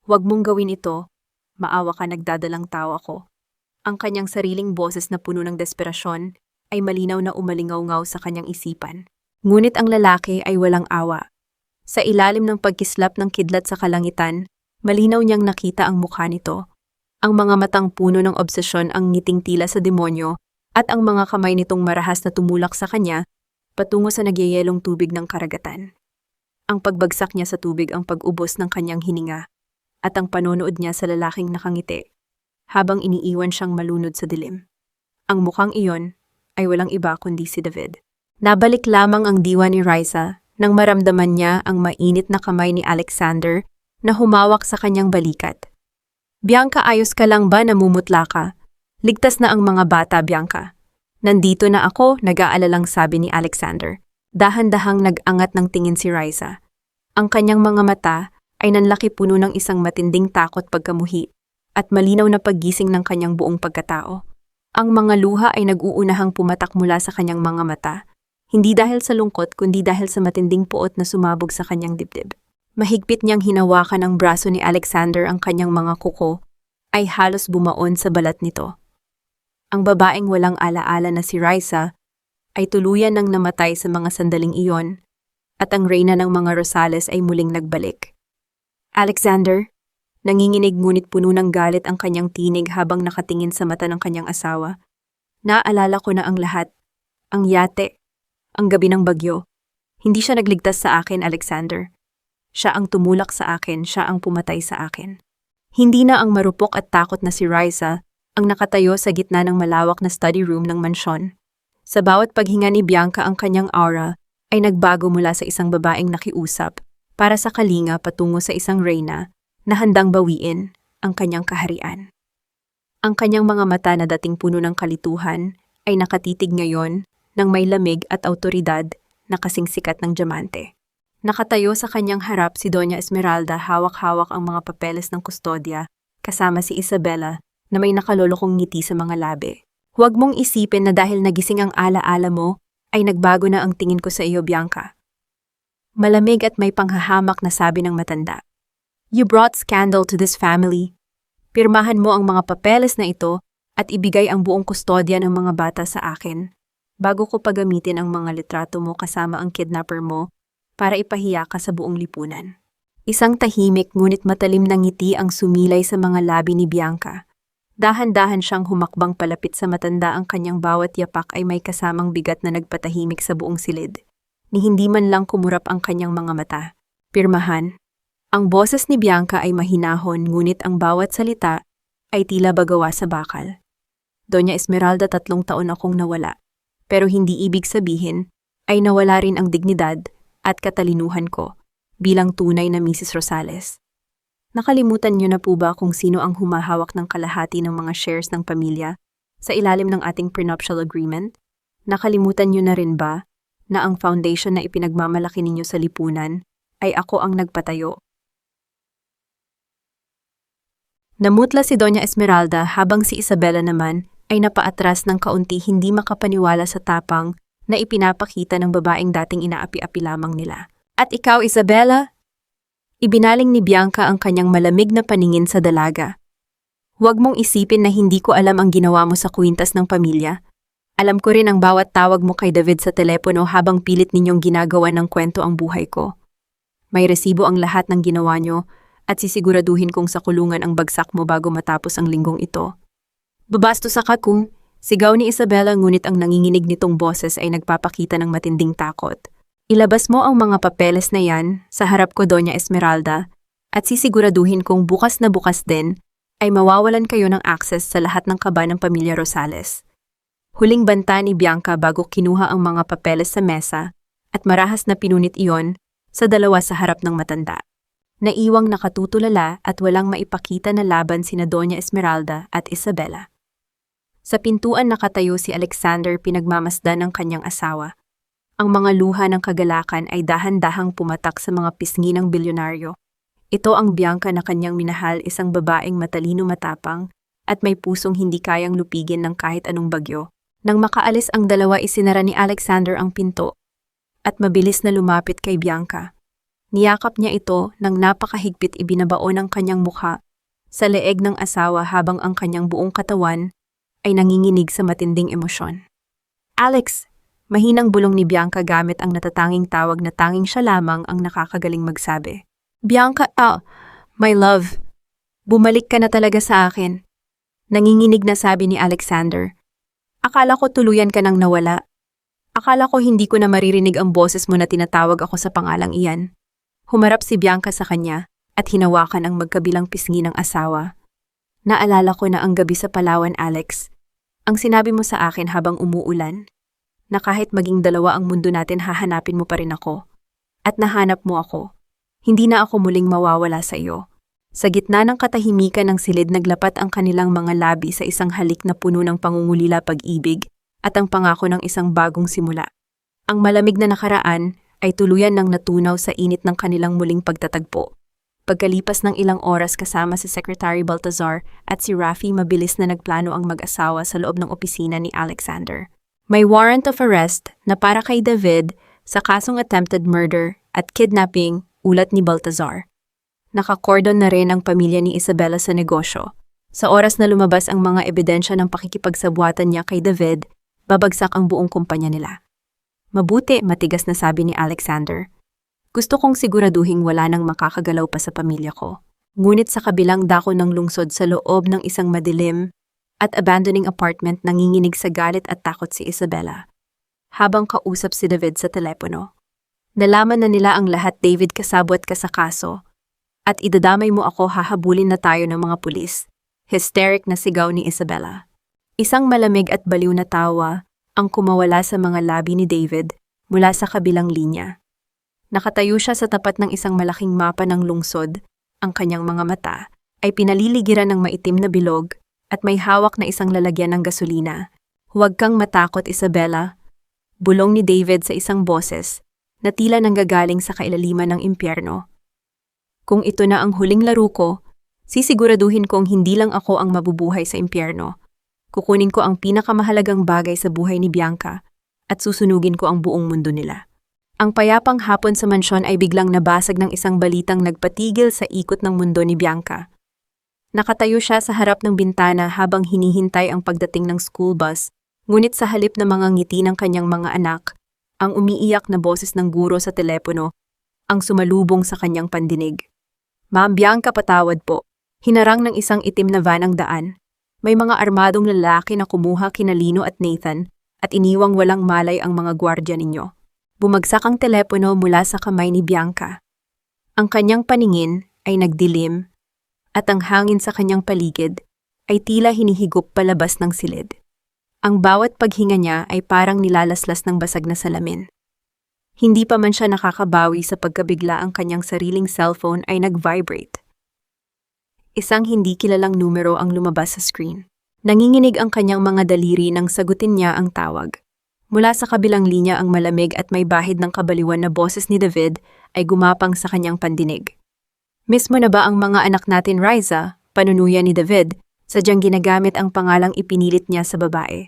Huwag mong gawin ito, maawa ka, nagdadalang tao ako. Ang kanyang sariling boses na puno ng desperasyon ay malinaw na umalingaw-ngaw sa kanyang isipan. Ngunit ang lalaki ay walang awa. Sa ilalim ng pagkislap ng kidlat sa kalangitan, malinaw niyang nakita ang mukha nito. Ang mga matang puno ng obsesyon, ang ngiting tila sa demonyo, at ang mga kamay nitong marahas na tumulak sa kanya patungo sa nagyayelong tubig ng karagatan. Ang pagbagsak niya sa tubig, ang pag-ubos ng kanyang hininga, at ang panonood niya sa lalaking nakangiti, habang iniiwan siyang malunod sa dilim. Ang mukhang iyon ay walang iba kundi si David. Nabalik lamang ang diwa ni Riza nang maramdaman niya ang mainit na kamay ni Alexander na humawak sa kanyang balikat. Bianca, ayos ka lang ba? Namumutla ka? Ligtas na ang mga bata, Bianca. Nandito na ako, nag-aalalang sabi ni Alexander. Dahan-dahang nag-angat ng tingin si Riza. Ang kanyang mga mata ay nanlaki, puno ng isang matinding takot pagkamuhi at malinaw na paggising ng kanyang buong pagkatao. Ang mga luha ay nag-uunahang pumatak mula sa kanyang mga mata, hindi dahil sa lungkot kundi dahil sa matinding puot na sumabog sa kanyang dibdib. Mahigpit niyang hinawakan ang braso ni Alexander, ang kanyang mga kuko ay halos bumaon sa balat nito. Ang babaeng walang alaala na si Riza ay tuluyan nang namatay sa mga sandaling iyon at ang reyna ng mga Rosales ay muling nagbalik. Alexander, nanginginig ngunit puno ng galit ang kanyang tinig habang nakatingin sa mata ng kanyang asawa. Naalala ko na ang lahat, ang yate, ang gabi ng bagyo. Hindi siya nagligtas sa akin, Alexander. Siya ang tumulak sa akin, siya ang pumatay sa akin. Hindi na ang marupok at takot na si Riza ang nakatayo sa gitna ng malawak na study room ng mansyon. Sa bawat paghinga ni Bianca, ang kanyang aura ay nagbago mula sa isang babaeng nakiusap para sa kalinga patungo sa isang reyna na handang bawiin ang kanyang kaharian. Ang kanyang mga mata na dating puno ng kalituhan ay nakatitig ngayon ng may lamig at awtoridad na kasing sikat ng diamante. Nakatayo sa kanyang harap si Doña Esmeralda, hawak-hawak ang mga papeles ng kustodya, kasama si Isabela na may nakalolokong ngiti sa mga labi. Huwag mong isipin na dahil nagising ang alaala mo, ay nagbago na ang tingin ko sa iyo, Bianca. Malamig at may panghahamak na sabi ng matanda. You brought scandal to this family. Pirmahan mo ang mga papeles na ito at ibigay ang buong kustodya ng mga bata sa akin bago ko pagamitin ang mga litrato mo kasama ang kidnapper mo para ipahiya ka sa buong lipunan. Isang tahimik ngunit matalim na ngiti ang sumilay sa mga labi ni Bianca. Dahan-dahan siyang humakbang palapit sa matanda, ang kanyang bawat yapak ay may kasamang bigat na nagpatahimik sa buong silid. Ni hindi man lang kumurap ang kanyang mga mata. Pirmahan. Ang boses ni Bianca ay mahinahon ngunit ang bawat salita ay tila bagawa sa bakal. Doña Esmeralda, 3 taon akong nawala. Pero hindi ibig sabihin ay nawala rin ang dignidad at katalinuhan ko bilang tunay na Mrs. Rosales. Nakalimutan niyo na po ba kung sino ang humahawak ng kalahati ng mga shares ng pamilya sa ilalim ng ating prenuptial agreement? Nakalimutan niyo na rin ba na ang foundation na ipinagmamalaki ninyo sa lipunan ay ako ang nagpatayo? Namutla si Doña Esmeralda habang si Isabela naman ay napaatras ng kaunti, hindi makapaniwala sa tapang na ipinapakita ng babaeng dating inaapi-api lamang nila. At ikaw, Isabela? Ibinaling ni Bianca ang kanyang malamig na paningin sa dalaga. Huwag mong isipin na hindi ko alam ang ginawa mo sa kwintas ng pamilya. Alam ko rin ang bawat tawag mo kay David sa telepono habang pilit ninyong ginagawa ng kwento ang buhay ko. May resibo ang lahat ng ginawa nyo at sisiguraduhin kong sa kulungan ang bagsak mo bago matapos ang linggong ito. Babastos ka kung, sigaw ni Isabela, ngunit ang nanginginig nitong boses ay nagpapakita ng matinding takot. Ilabas mo ang mga papeles na yan sa harap ko, Doña Esmeralda, at sisiguraduhin kong bukas na bukas din ay mawawalan kayo ng access sa lahat ng kaba ng pamilya Rosales. Huling banta ni Bianca bago kinuha ang mga papeles sa mesa at marahas na pinunit iyon sa dalawa sa harap ng matanda. Naiwang nakatutulala at walang maipakita na laban sina Doña Esmeralda at Isabela. Sa pintuan nakatayo si Alexander, pinagmamasdan ng kanyang asawa. Ang mga luha ng kagalakan ay dahan-dahang pumatak sa mga pisngi ng bilyonaryo. Ito ang Bianca na kanyang minahal, isang babaeng matalino, matapang, at may pusong hindi kayang lupigin ng kahit anong bagyo. Nang makaalis ang dalawa, isinara ni Alexander ang pinto at mabilis na lumapit kay Bianca. Niyakap niya ito nang napakahigpit, ibinabaon ang kanyang mukha sa leeg ng asawa habang ang kanyang buong katawan ay nanginginig sa matinding emosyon. Alex! Mahinang bulong ni Bianca gamit ang natatanging tawag na tanging siya lamang ang nakakagaling magsabi. Bianca, my love, bumalik ka na talaga sa akin. Nanginginig na sabi ni Alexander. Akala ko tuluyan ka nang nawala. Akala ko hindi ko na maririnig ang boses mo na tinatawag ako sa pangalang iyan. Humarap si Bianca sa kanya at hinawakan ang magkabilang pisngi ng asawa. Naalala ko na ang gabi sa Palawan, Alex. Ang sinabi mo sa akin habang umuulan, na kahit maging dalawa ang mundo natin, hahanapin mo pa rin ako. At nahanap mo ako. Hindi na ako muling mawawala sa iyo. Sa gitna ng katahimikan ng silid, naglapat ang kanilang mga labi sa isang halik na puno ng pangungulila, pag-ibig, at ang pangako ng isang bagong simula. Ang malamig na nakaraan ay tuluyan ng natunaw sa init ng kanilang muling pagtatagpo. Pagkalipas ng ilang oras kasama si Secretary Baltazar at si Rafi, mabilis na nagplano ang mag-asawa sa loob ng opisina ni Alexander. May warrant of arrest na para kay David sa kasong attempted murder at kidnapping, ulat ni Baltazar. Nakakordon na rin ang pamilya ni Isabela sa negosyo. Sa oras na lumabas ang mga ebidensya ng pakikipagsabwatan niya kay David, babagsak ang buong kumpanya nila. Mabuti, matigas na sabi ni Alexander. Gusto kong siguraduhing wala nang makakagalaw pa sa pamilya ko. Ngunit sa kabilang dako ng lungsod, sa loob ng isang madilim at abandoning apartment, nanginginig sa galit at takot si Isabela habang kausap si David sa telepono. Nalaman na nila ang lahat, David, kasabwat ka sa kaso at idadamay mo ako, hahabulin na tayo ng mga pulis. Hysteric na sigaw ni Isabela. Isang malamig at baliw na tawa ang kumawala sa mga labi ni David mula sa kabilang linya. Nakatayo siya sa tapat ng isang malaking mapa ng lungsod. Ang kanyang mga mata ay pinaliligiran ng maitim na bilog at may hawak na isang lalagyan ng gasolina. Huwag kang matakot, Isabela, bulong ni David sa isang boses na tila nanggagaling sa kailaliman ng impyerno. Kung ito na ang huling laro ko, sisiguraduhin kong hindi lang ako ang mabubuhay sa impyerno. Kukunin ko ang pinakamahalagang bagay sa buhay ni Bianca at susunugin ko ang buong mundo nila. Ang payapang hapon sa mansyon ay biglang nabasag ng isang balitang nagpatigil sa ikot ng mundo ni Bianca. Nakatayo siya sa harap ng bintana habang hinihintay ang pagdating ng school bus, ngunit sa halip na mga ngiti ng kanyang mga anak, ang umiiyak na boses ng guro sa telepono ang sumalubong sa kanyang pandinig. "Ma'am Bianca, patawad po." Hinarang ng isang itim na van ang daan. May mga armadong lalaki na kumuha kina Lino at Nathan at iniwang walang malay ang mga gwardya ninyo. Bumagsak ang telepono mula sa kamay ni Bianca. Ang kanyang paningin ay nagdilim at ang hangin sa kanyang paligid ay tila hinihigop palabas ng silid. Ang bawat paghinga niya ay parang nilalaslas ng basag na salamin. Hindi pa man siya nakakabawi sa pagkabigla, ang kanyang sariling cellphone ay nag-vibrate. Isang hindi kilalang numero ang lumabas sa screen. Nanginginig ang kanyang mga daliri nang sagutin niya ang tawag. Mula sa kabilang linya ang malamig at may bahid ng kabaliwan na boses ni David ay gumapang sa kanyang pandinig. "Mismo na ba ang mga anak natin, Riza?" Panunuya ni David, sadyang ginagamit ang pangalang ipinilit niya sa babae.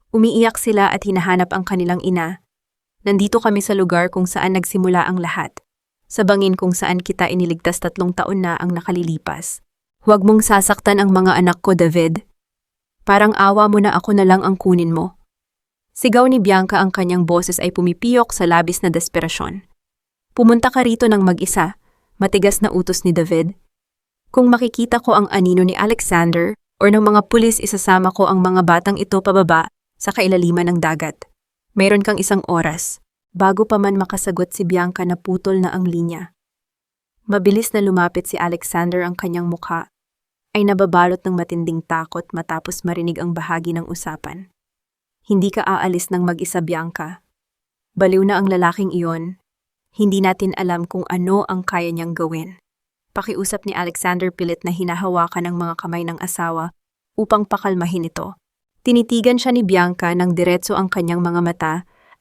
Umiiyak sila at hinahanap ang kanilang ina. "Nandito kami sa lugar kung saan nagsimula ang lahat. Sa bangin kung saan kita iniligtas 3 taon na ang nakalilipas. Huwag mong sasaktan ang mga anak ko, David. Parang awa mo na, ako na lang ang kunin mo." Sigaw ni Bianca, ang kanyang boses ay pumipiyok sa labis na desperasyon. "Pumunta ka rito ng mag-isa," matigas na utos ni David. "Kung makikita ko ang anino ni Alexander o ng mga pulis, isasama ko ang mga batang ito pababa sa kailaliman ng dagat. Mayroon kang 1 oras." Bago pa man makasagot si Bianca, naputol na ang linya. Mabilis na lumapit si Alexander, ang kanyang mukha ay nababalot ng matinding takot matapos marinig ang bahagi ng usapan. "Hindi ka aalis ng mag-isa, Bianca. Baliw na ang lalaking iyon. Hindi natin alam kung ano ang kaya niyang gawin." Pakiusap ni Alexander, pilit na hinahawakan ng mga kamay ng asawa upang pakalmahin ito. Tinitigan siya ni Bianca nang diretso ang kanyang mga mata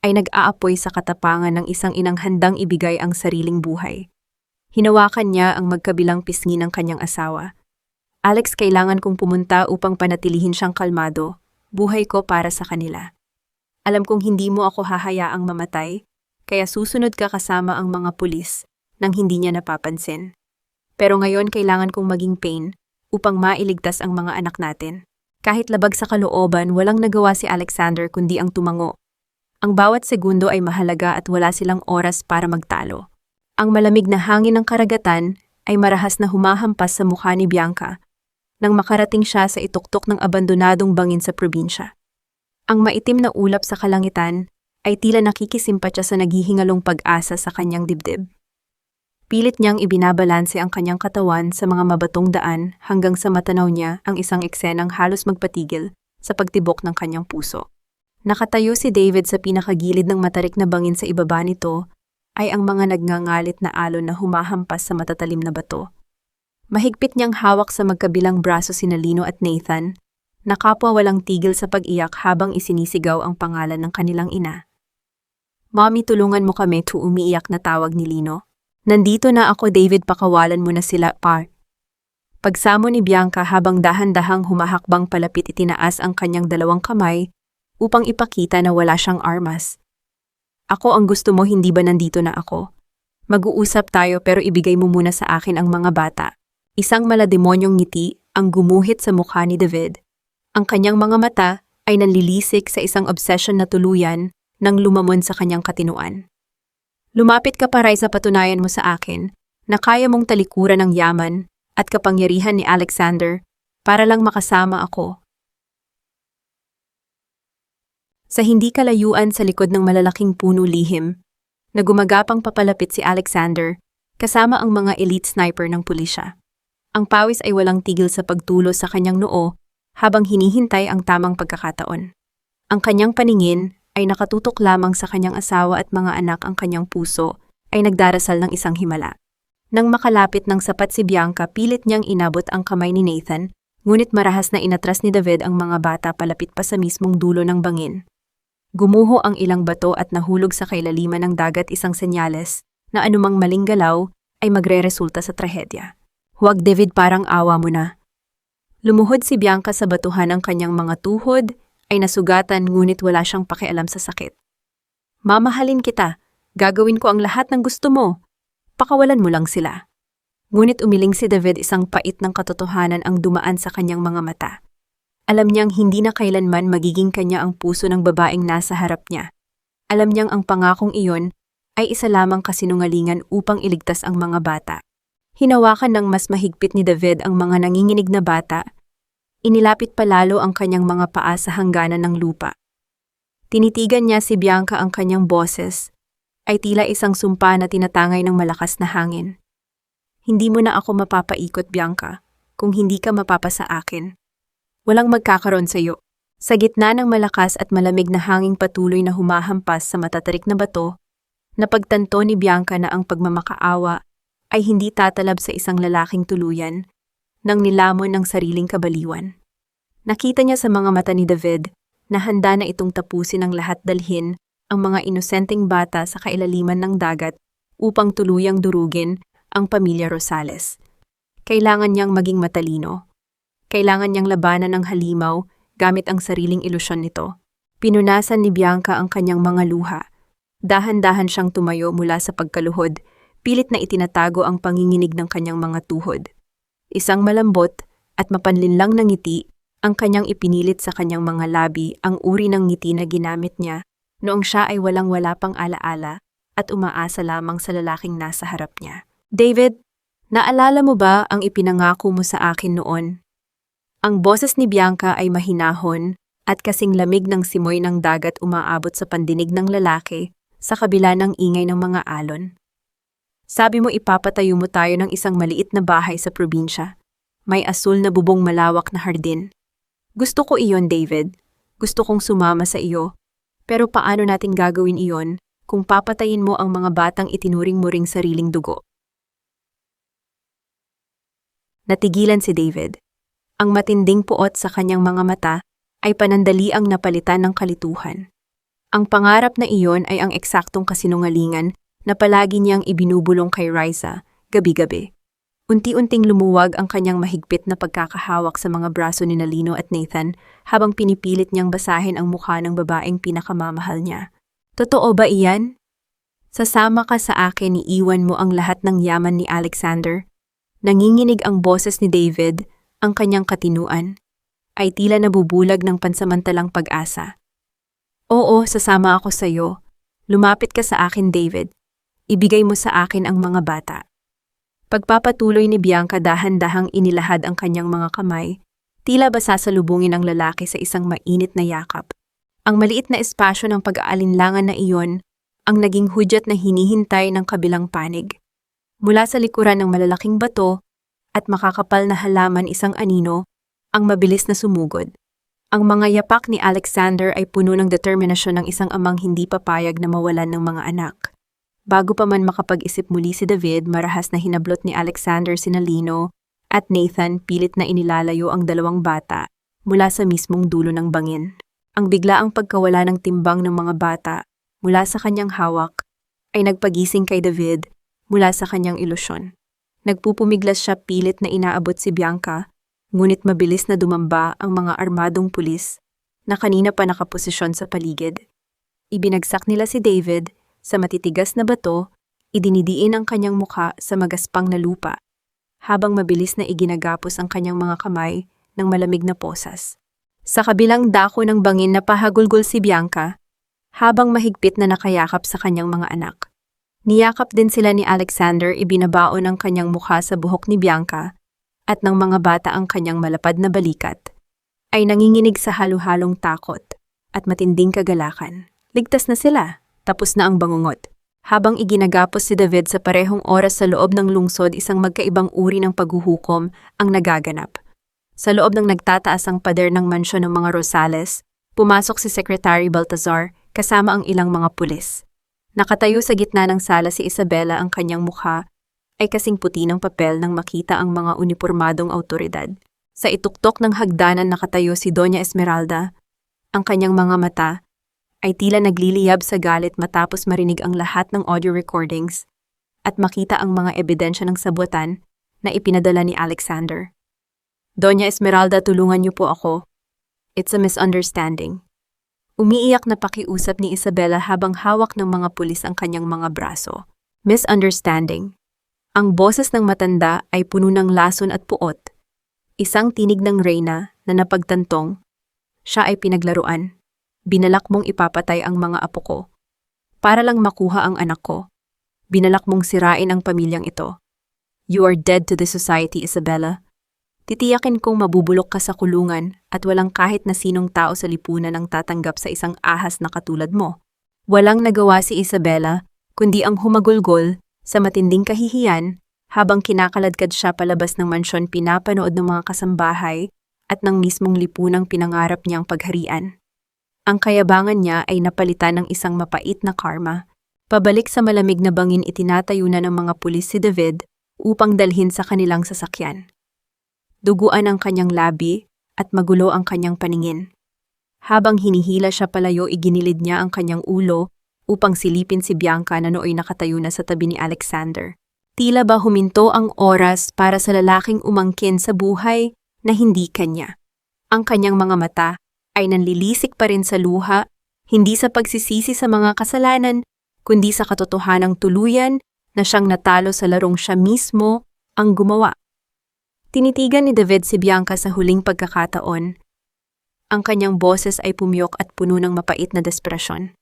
ay nag-aapoy sa katapangan ng isang inang handang ibigay ang sariling buhay. Hinawakan niya ang magkabilang pisngi ng kanyang asawa. "Alex, kailangan kong pumunta upang panatilihin siyang kalmado. Buhay ko para sa kanila. Alam kong hindi mo ako hahayaang mamatay, kaya susunod ka kasama ang mga pulis nang hindi niya napapansin. Pero ngayon kailangan kong maging pain upang mailigtas ang mga anak natin." Kahit labag sa kalooban, walang nagawa si Alexander kundi ang tumango. Ang bawat segundo ay mahalaga at wala silang oras para magtalo. Ang malamig na hangin ng karagatan ay marahas na humahampas sa mukha ni Bianca nang makarating siya sa ituktok ng abandonadong bangin sa probinsya. Ang maitim na ulap sa kalangitan ay tila nakikisimpatya sa naghihingalong pag-asa sa kanyang dibdib. Pilit niyang ibinabalanse ang kanyang katawan sa mga mabatong daan hanggang sa matanaw niya ang isang eksenang halos magpatigil sa pagtibok ng kanyang puso. Nakatayo si David sa pinakagilid ng matarik na bangin. Sa ibaba nito ay ang mga nagngangalit na alon na humahampas sa matatalim na bato. Mahigpit niyang hawak sa magkabilang braso sina Lino at Nathan, na kapwa walang tigil sa pag-iyak habang isinisigaw ang pangalan ng kanilang ina. "Mommy, tulungan mo kami," umiiyak na tawag ni Lino. "Nandito na ako, David, pakawalan mo na sila, pa." Pagsamo ni Bianca habang dahan-dahang humahakbang palapit, itinaas ang kanyang 2 kamay upang ipakita na wala siyang armas. "Ako ang gusto mo, hindi ba nandito na ako? Mag-uusap tayo pero ibigay mo muna sa akin ang mga bata." Isang malademonyong ngiti ang gumuhit sa mukha ni David. Ang kanyang mga mata ay nanlilisik sa isang obsession na tuluyan nang lumamon sa kanyang katinuan. "Lumapit ka pa, Riza, patunayan mo sa akin na kaya mong talikuran ang yaman at kapangyarihan ni Alexander para lang makasama ako." Sa hindi kalayuan sa likod ng malalaking puno lihim, na gumagapang papalapit si Alexander kasama ang mga elite sniper ng pulisya. Ang pawis ay walang tigil sa pagtulo sa kanyang noo habang hinihintay ang tamang pagkakataon. Ang kanyang paningin ay nakatutok lamang sa kanyang asawa at mga anak. Ang kanyang puso ay nagdarasal ng isang himala. Nang makalapit ng sapat si Bianca, pilit niyang inabot ang kamay ni Nathan, ngunit marahas na inatras ni David ang mga bata palapit pa sa mismong dulo ng bangin. Gumuho ang ilang bato at nahulog sa kailaliman ng dagat, isang senyales na anumang maling galaw ay magre-resulta sa trahedya. "Huwag, David, parang awa mo na." Lumuhod si Bianca sa batuhan, ang kanyang mga tuhod ay nasugatan ngunit wala siyang pakialam sa sakit. "Mamahalin kita," Gagawin ko ang lahat ng gusto mo. Pakawalan mo lang sila. Ngunit umiling si David, isang pait ng katotohanan ang dumaan sa kanyang mga mata. Alam niyang hindi na kailanman magiging kanya ang puso ng babaeng nasa harap niya. Alam niyang ang pangakong iyon ay isa lamang kasinungalingan upang iligtas ang mga bata. Hinawakan ng mas mahigpit ni David ang mga nanginginig na bata. Inilapit palalo ang kanyang mga paa sa hangganan ng lupa. Tinitigan niya si Bianca, ang kanyang boses ay tila isang sumpa na tinatangay ng malakas na hangin. Hindi mo na ako mapapaikot, Bianca, kung hindi ka mapapasa akin. Walang magkakaroon sa iyo. Sa gitna ng malakas at malamig na hanging patuloy na humahampas sa matatarik na bato, napagtanto ni Bianca na ang pagmamakaawa ay hindi tatalab sa isang lalaking tuluyan nang nilamon ng sariling kabaliwan. Nakita niya sa mga mata ni David na handa na itong tapusin ang lahat, dalhin ang mga inosenteng bata sa kailaliman ng dagat upang tuluyang durugin ang pamilya Rosales. Kailangan niyang maging matalino. Kailangan niyang labanan ang halimaw gamit ang sariling ilusyon nito. Pinunasan ni Bianca ang kanyang mga luha. Dahan-dahan siyang tumayo mula sa pagkaluhod, pilit na itinatago ang panginginig ng kanyang mga tuhod. Isang malambot at mapanlinlang na ngiti ang kanyang ipinilit sa kanyang mga labi, ang uri ng ngiti na ginamit niya noong siya ay walang-wala pang alaala at umaasa lamang sa lalaking nasa harap niya. David, naalala mo ba ang ipinangako mo sa akin noon? Ang boses ni Bianca ay mahinahon at kasing lamig ng simoy ng dagat umaabot sa pandinig ng lalaki sa kabila ng ingay ng mga alon. Sabi mo ipapatayo mo tayo ng isang maliit na bahay sa probinsya. May asul na bubong, malawak na hardin. Gusto ko iyon, David. Gusto kong sumama sa iyo. Pero paano natin gagawin iyon kung papatayin mo ang mga batang itinuring mo ring sariling dugo? Natigilan si David. Ang matinding puot sa kanyang mga mata ay panandaliang napalitan ng kalituhan. Ang pangarap na iyon ay ang eksaktong kasinungalingan na palagi niyang ibinubulong kay Riza gabi-gabi. Unti-unting lumuwag ang kanyang mahigpit na pagkakahawak sa mga braso ni Lino at Nathan habang pinipilit niyang basahin ang mukha ng babaeng pinakamamahal niya. Totoo ba iyan? Sasama ka sa akin, iiwan mo ang lahat ng yaman ni Alexander? Nanginginig ang boses ni David, ang kanyang katinuan ay tila nabubulag ng pansamantalang pag-asa. Oo, sasama ako sa iyo. Lumapit ka sa akin, David. Ibigay mo sa akin ang mga bata. Pagpapatuloy ni Bianca, dahan-dahang inilahad ang kanyang mga kamay, tila ba sasalubungin ang lalaki sa isang mainit na yakap. Ang maliit na espasyo ng pag-aalinlangan na iyon ang naging hudyat na hinihintay ng kabilang panig. Mula sa likuran ng malalaking bato at makakapal na halaman, isang anino ang mabilis na sumugod. Ang mga yapak ni Alexander ay puno ng determinasyon ng isang amang hindi papayag na mawalan ng mga anak. Bago pa man makapag-isip muli si David, marahas na hinablot ni Alexander sina Lino at Nathan, pilit na inilalayo ang dalawang bata mula sa mismong dulo ng bangin. Ang biglaang pagkawala ng timbang ng mga bata mula sa kanyang hawak ay nagpagising kay David mula sa kanyang ilusyon. Nagpupumiglas siya, pilit na inaabot si Bianca, ngunit mabilis na dumamba ang mga armadong pulis na kanina pa nakaposisyon sa paligid. Ibinagsak nila si David sa matitigas na bato, idinidiin ang kanyang mukha sa magaspang na lupa, habang mabilis na iginagapos ang kanyang mga kamay ng malamig na posas. Sa kabilang dako ng bangin, napahagulgol si Bianca, habang mahigpit na nakayakap sa kanyang mga anak. Niyakap din sila ni Alexander, ibinabaon ang kanyang mukha sa buhok ni Bianca, at ng mga bata ang kanyang malapad na balikat, ay nanginginig sa halo-halong takot at matinding kagalakan. Ligtas na sila. Tapos na ang bangungot. Habang iginagapos si David sa parehong oras sa loob ng lungsod, isang magkaibang uri ng paghuhukom ang nagaganap. Sa loob ng nagtataasang pader ng mansyon ng mga Rosales, pumasok si Secretary Baltazar kasama ang ilang mga pulis. Nakatayo sa gitna ng sala si Isabela, ang kanyang mukha ay kasing puti ng papel nang makita ang mga unipormadong awtoridad. Sa ituktok ng hagdanan nakatayo si Doña Esmeralda, ang kanyang mga mata ay tila nagliliyab sa galit matapos marinig ang lahat ng audio recordings at makita ang mga ebidensya ng sabuatan na ipinadala ni Alexander. Doña Esmeralda, tulungan niyo po ako. It's a misunderstanding. Umiiyak na pakiusap ni Isabela habang hawak ng mga pulis ang kanyang mga braso. Misunderstanding. Ang boses ng matanda ay puno ng lason at puot. Isang tinig ng reyna na napagtantong. Siya ay pinaglaruan. Binalak mong ipapatay ang mga apo ko. Para lang makuha ang anak ko. Binalak mong sirain ang pamilyang ito. You are dead to the society, Isabela. Titiyakin kong mabubulok ka sa kulungan at walang kahit na sinong tao sa lipunan ang tatanggap sa isang ahas na katulad mo. Walang nagawa si Isabela, kundi ang humagulgol sa matinding kahihiyan habang kinakaladkad siya palabas ng mansyon pinapanood ng mga kasambahay at ng mismong lipunang pinangarap niyang pagharian. Ang kayabangan niya ay napalitan ng isang mapait na karma. Pabalik sa malamig na bangin itinatayo na ng mga pulis si David upang dalhin sa kanilang sasakyan. Duguan ang kanyang labi at magulo ang kanyang paningin. Habang hinihila siya palayo, iginilid niya ang kanyang ulo upang silipin si Bianca na nooy nakatayo na sa tabi ni Alexander. Tila ba huminto ang oras para sa lalaking umangkin sa buhay na hindi kanya. Ang kanyang mga mata ay nanlilisik pa rin sa luha, hindi sa pagsisisi sa mga kasalanan, kundi sa katotohanang tuluyan na siyang natalo sa larong siya mismo ang gumawa. Tinitigan ni David si Bianca sa huling pagkakataon. Ang kanyang boses ay pumiyok at puno ng mapait na desperasyon.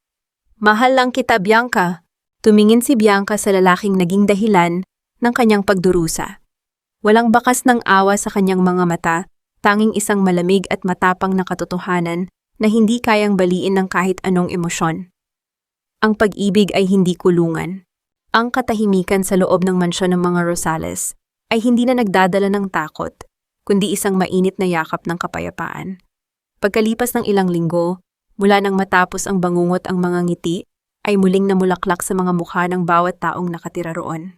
Mahal lang kita, Bianca. Tumingin si Bianca sa lalaking naging dahilan ng kanyang pagdurusa. Walang bakas ng awa sa kanyang mga mata, tanging isang malamig at matapang na katotohanan na hindi kayang baliin ng kahit anong emosyon. Ang pag-ibig ay hindi kulungan. Ang katahimikan sa loob ng mansyon ng mga Rosales ay hindi na nagdadala ng takot, kundi isang mainit na yakap ng kapayapaan. Pagkalipas ng ilang linggo, mula nang matapos ang bangungot ang mga ngiti, ay muling namulaklak sa mga mukha ng bawat taong nakatira roon.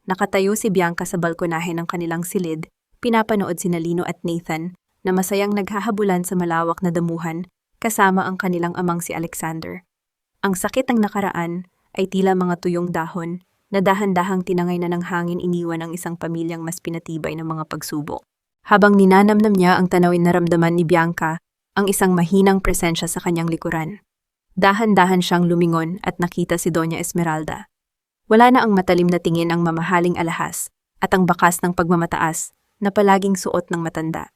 Nakatayo si Bianca sa balkonahe ng kanilang silid, pinapanood sina Lino at Nathan na masayang naghahabulan sa malawak na damuhan kasama ang kanilang amang si Alexander. Ang sakit ng nakaraan ay tila mga tuyong dahon na dahan-dahang tinangay na ng hangin iniwan ang isang pamilyang mas pinatibay ng mga pagsubok. Habang ninanamnam niya ang tanawin na ramdaman ni Bianca, ang isang mahinang presensya sa kanyang likuran. Dahan-dahan siyang lumingon at nakita si Doña Esmeralda. Wala na ang matalim na tingin ng mamahaling alahas at ang bakas ng pagmamataas na palaging suot ng matanda.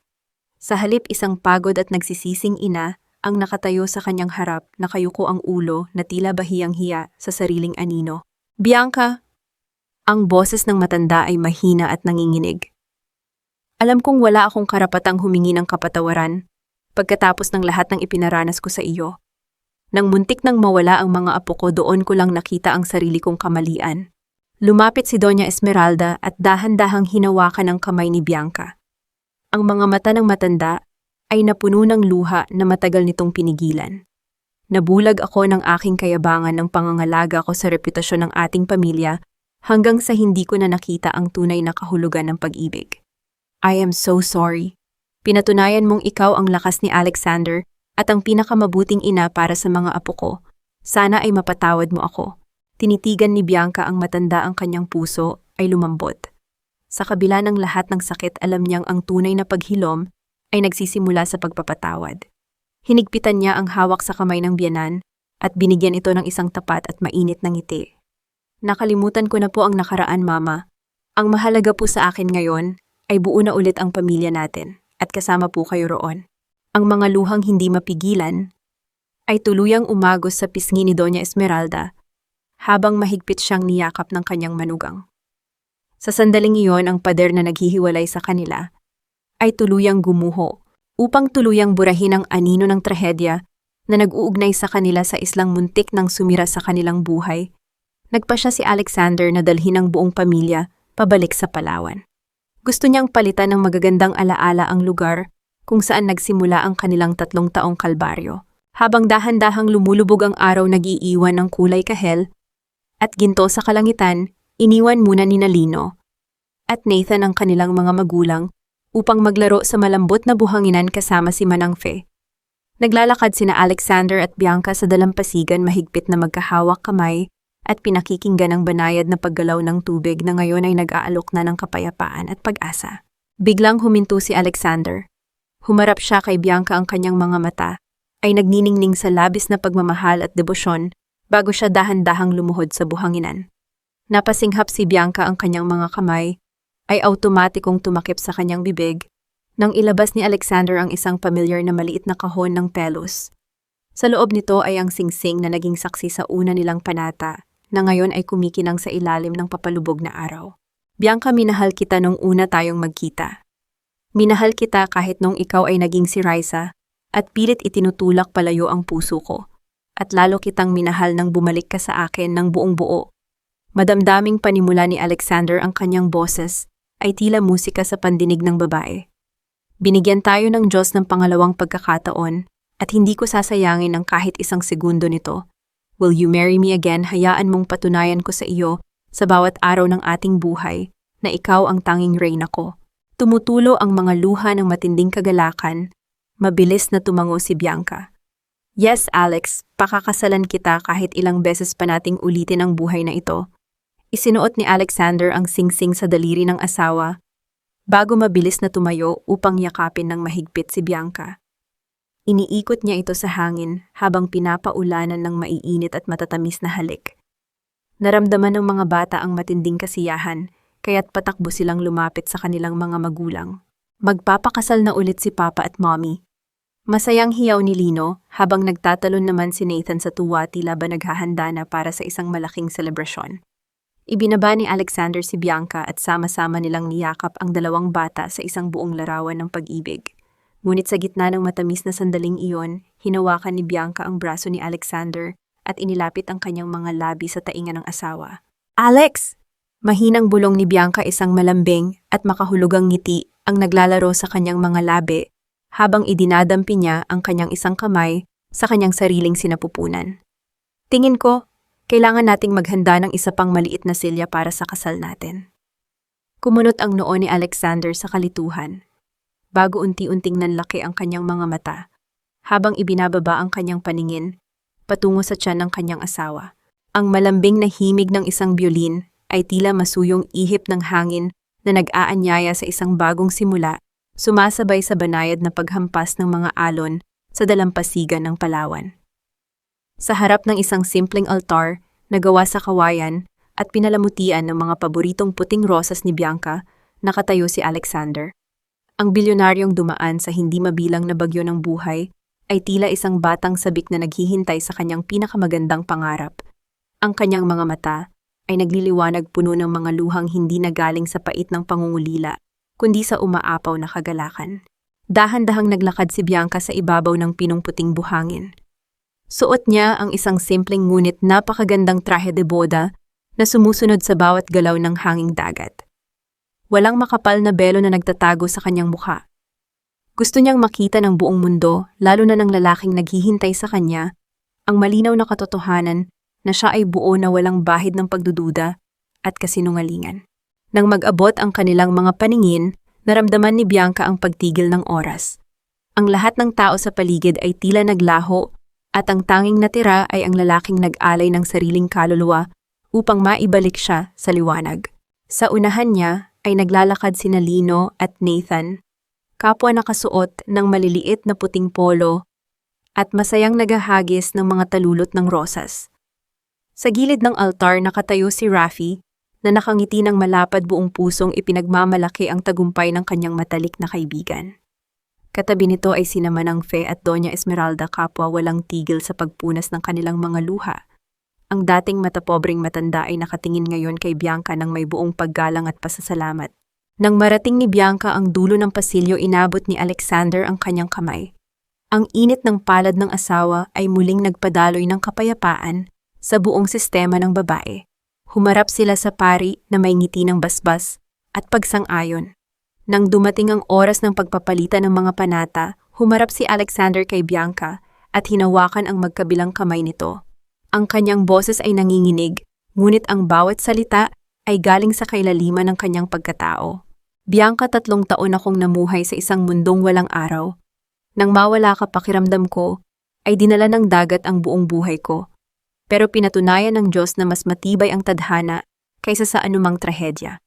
Sa halip isang pagod at nagsisising ina ang nakatayo sa kanyang harap, nakayuko ang ulo na tila bahiyang-hiya sa sariling anino. Bianca! Ang boses ng matanda ay mahina at nanginginig. Alam kong wala akong karapatang humingi ng kapatawaran pagkatapos ng lahat ng ipinaranas ko sa iyo. Nang muntik nang mawala ang mga apo ko, doon ko lang nakita ang sarili kong kamalian. Lumapit si Doña Esmeralda at dahan-dahang hinawakan ang kamay ni Bianca. Ang mga mata ng matanda ay napuno ng luha na matagal nitong pinigilan. Nabulag ako ng aking kayabangan ng pangangalaga ko sa reputasyon ng ating pamilya hanggang sa hindi ko na nakita ang tunay na kahulugan ng pag-ibig. I am so sorry. Pinatunayan mong ikaw ang lakas ni Alexander at ang pinakamabuting ina para sa mga apo ko. Sana ay mapatawad mo ako. Tinitigan ni Bianca ang matanda, ang kanyang puso ay lumambot. Sa kabila ng lahat ng sakit, alam niyang ang tunay na paghilom ay nagsisimula sa pagpapatawad. Hinigpitan niya ang hawak sa kamay ng biyenan at binigyan ito ng isang tapat at mainit na ngiti. Nakalimutan ko na po ang nakaraan, Mama. Ang mahalaga po sa akin ngayon ay buo na ulit ang pamilya natin at kasama po kayo roon. Ang mga luhang hindi mapigilan ay tuluyang umagos sa pisngi ni Doña Esmeralda habang mahigpit siyang niyakap ng kanyang manugang. Sa sandaling iyon, ang pader na naghihiwalay sa kanila ay tuluyang gumuho upang tuluyang burahin ang anino ng trahedya na nag-uugnay sa kanila sa islang muntik ng sumira sa kanilang buhay. Nagpasya si Alexander na dalhin ang buong pamilya pabalik sa Palawan. Gusto niyang palitan ng magagandang alaala ang lugar kung saan nagsimula ang kanilang 3 taong kalbaryo. Habang dahan-dahang lumulubog ang araw, nag-iiwan ng kulay kahel at ginto sa kalangitan, iniwan muna ni Lino at Nathan ang kanilang mga magulang upang maglaro sa malambot na buhanginan kasama si Manang Fe. Naglalakad sina Alexander at Bianca sa dalampasigan, mahigpit na magkahawak kamay at pinakikinggan ang banayad na paggalaw ng tubig na ngayon ay nag-aalok na ng kapayapaan at pag-asa. Biglang huminto si Alexander. Humarap siya kay Bianca, ang kanyang mga mata ay nagniningning sa labis na pagmamahal at debosyon bago siya dahan-dahang lumuhod sa buhanginan. Napasinghap si Bianca ang kanyang mga kamay, ay automatikong tumakip sa kanyang bibig, nang ilabas ni Alexander ang isang pamilyar na maliit na kahon ng pelos. Sa loob nito ay ang singsing na naging saksi sa una nilang panata, na ngayon ay kumikinang sa ilalim ng papalubog na araw. Bianca, minahal kita nung una tayong magkita. Minahal kita kahit nung ikaw ay naging si Raisa, at pilit itinutulak palayo ang puso ko. At lalo kitang minahal nang bumalik ka sa akin ng buong buo. Madamdaming panimula ni Alexander ang kanyang boses, ay tila musika sa pandinig ng babae. Binigyan tayo ng Diyos ng pangalawang pagkakataon, at hindi ko sasayangin ng kahit isang segundo nito. Will you marry me again? Hayaan mong patunayan ko sa iyo, sa bawat araw ng ating buhay, na ikaw ang tanging reyna ko. Tumutulo ang mga luha ng matinding kagalakan, mabilis na tumango si Bianca. Yes, Alex, pakakasalan kita kahit ilang beses pa nating ulitin ang buhay na ito. Isinuot ni Alexander ang singsing sa daliri ng asawa, bago mabilis na tumayo upang yakapin ng mahigpit si Bianca. Iniikot niya ito sa hangin habang pinapaulanan ng maiinit at matatamis na halik. Naramdaman ng mga bata ang matinding kasiyahan, kaya't patakbo silang lumapit sa kanilang mga magulang. Magpapakasal na ulit si Papa at Mommy. Masayang hiyaw ni Lino habang nagtatalon naman si Nathan sa tuwa, tila ba naghahanda na para sa isang malaking selebrasyon. Ibinaba ni Alexander si Bianca at sama-sama nilang niyakap ang dalawang bata sa isang buong larawan ng pag-ibig. Ngunit sa gitna ng matamis na sandaling iyon, hinawakan ni Bianca ang braso ni Alexander at inilapit ang kanyang mga labi sa tainga ng asawa. Alex! Mahinang bulong ni Bianca, isang malambing at makahulugang ngiti ang naglalaro sa kanyang mga labi habang idinadampi niya ang kanyang isang kamay sa kanyang sariling sinapupunan. Tingin ko, kailangan nating maghanda ng isa pang maliit na silya para sa kasal natin. Kumunot ang noo ni Alexander sa kalituhan, bago unti-unting nanlaki ang kanyang mga mata, habang ibinababa ang kanyang paningin, patungo sa tiyan ng kanyang asawa. Ang malambing na himig ng isang biolin ay tila masuyong ihip ng hangin na nag-aanyaya sa isang bagong simula, sumasabay sa banayad na paghampas ng mga alon sa dalampasigan ng Palawan. Sa harap ng isang simpleng altar na gawa sa kawayan at pinalamutian ng mga paboritong puting rosas ni Bianca, nakatayo si Alexander. Ang bilyonaryong dumaan sa hindi mabilang na bagyo ng buhay ay tila isang batang sabik na naghihintay sa kanyang pinakamagandang pangarap. Ang kanyang mga mata ay nagliliwanag, puno ng mga luhang hindi nagaling sa pait ng pangungulila, kundi sa umaapaw na kagalakan. Dahan-dahang naglakad si Bianca sa ibabaw ng pinungputing buhangin. Suot niya ang isang simpleng ngunit napakagandang trahe de boda na sumusunod sa bawat galaw ng hanging dagat. Walang makapal na belo na nagtatago sa kanyang mukha. Gusto niyang makita ng buong mundo, lalo na ng lalaking naghihintay sa kanya, ang malinaw na katotohanan na siya ay buo na walang bahid ng pagdududa at kasinungalingan. Nang mag-abot ang kanilang mga paningin, naramdaman ni Bianca ang pagtigil ng oras. Ang lahat ng tao sa paligid ay tila naglaho, at ang tanging natira ay ang lalaking nag-alay ng sariling kaluluwa upang maibalik siya sa liwanag. Sa unahan niya ay naglalakad sina Lino at Nathan, kapwa nakasuot ng maliliit na puting polo at masayang naghahagis ng mga talulot ng rosas. Sa gilid ng altar nakatayo si Rafi na nakangiti ng malapad, buong pusong ipinagmamalaki ang tagumpay ng kanyang matalik na kaibigan. Katabi nito ay sina Manang Fe at Doña Esmeralda, kapwa walang tigil sa pagpunas ng kanilang mga luha. Ang dating matapobreng matanda ay nakatingin ngayon kay Bianca ng may buong paggalang at pasasalamat. Nang marating ni Bianca ang dulo ng pasilyo, inabot ni Alexander ang kanyang kamay. Ang init ng palad ng asawa ay muling nagpadaloy ng kapayapaan sa buong sistema ng babae. Humarap sila sa pari na may ngiti ng basbas at pagsang-ayon. Nang dumating ang oras ng pagpapalitan ng mga panata, humarap si Alexander kay Bianca at hinawakan ang magkabilang kamay nito. Ang kanyang boses ay nanginginig, ngunit ang bawat salita ay galing sa kailaliman ng kanyang pagkatao. Bianca, 3 taon akong namuhay sa isang mundong walang araw. Nang mawala ka, pakiramdam ko ay dinala ng dagat ang buong buhay ko. Pero pinatunayan ng Diyos na mas matibay ang tadhana kaysa sa anumang trahedya.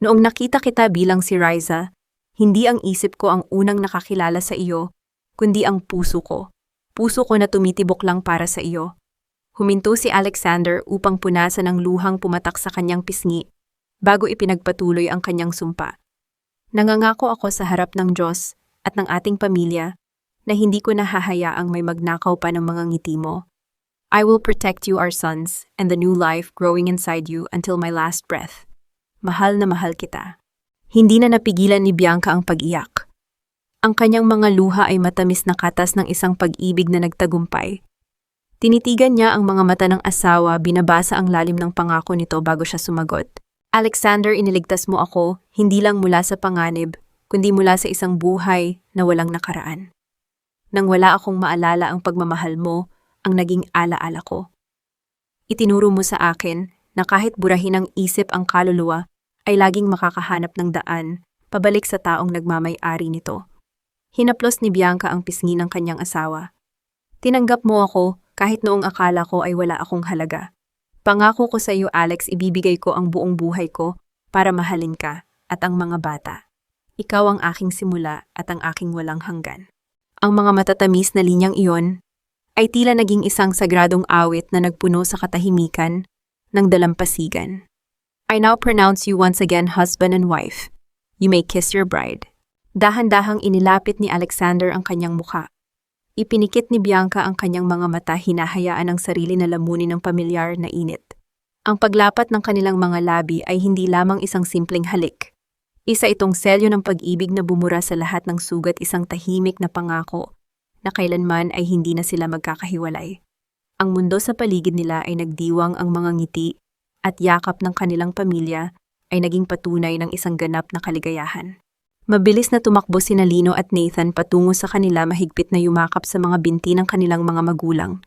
Noong nakita kita bilang si Raisa, hindi ang isip ko ang unang nakakilala sa iyo, kundi ang puso ko. Puso ko na tumitibok lang para sa iyo. Huminto si Alexander upang punasan ang luhang pumatak sa kanyang pisngi bago ipinagpatuloy ang kanyang sumpa. Nangangako ako sa harap ng Diyos at ng ating pamilya na hindi ko nahahayaang may magnakaw pa ng mga ngiti mo. I will protect you, our sons, and the new life growing inside you until my last breath. Mahal na mahal kita. Hindi na napigilan ni Bianca ang pag-iyak. Ang kanyang mga luha ay matamis na katas ng isang pag-ibig na nagtagumpay. Tinitigan niya ang mga mata ng asawa, binabasa ang lalim ng pangako nito bago siya sumagot. Alexander, iniligtas mo ako, hindi lang mula sa panganib, kundi mula sa isang buhay na walang nakaraan. Nang wala akong maalala ang pagmamahal mo, ang naging alaala ko. Itinuro mo sa akin na kahit burahin ng isip ang kaluluwa, ay laging makakahanap ng daan pabalik sa taong nagmamay-ari nito. Hinaplos ni Bianca ang pisngi ng kanyang asawa. Tinanggap mo ako kahit noong akala ko ay wala akong halaga. Pangako ko sa iyo, Alex, ibibigay ko ang buong buhay ko para mahalin ka at ang mga bata. Ikaw ang aking simula at ang aking walang hanggan. Ang mga matatamis na linyang iyon ay tila naging isang sagradong awit na nagpuno sa katahimikan ng dalampasigan. I now pronounce you once again husband and wife. You may kiss your bride. Dahan-dahang inilapit ni Alexander ang kanyang mukha. Ipinikit ni Bianca ang kanyang mga mata, hinahayaan ang sarili na lamunin ng pamilyar na init. Ang paglapat ng kanilang mga labi ay hindi lamang isang simpleng halik. Isa itong selyo ng pag-ibig na bumura sa lahat ng sugat, isang tahimik na pangako na kailanman ay hindi na sila magkakahiwalay. Ang mundo sa paligid nila ay nagdiwang, ang mga ngiti at yakap ng kanilang pamilya ay naging patunay ng isang ganap na kaligayahan. Mabilis na tumakbo sina Lino at Nathan patungo sa kanila, mahigpit na yumakap sa mga binti ng kanilang mga magulang.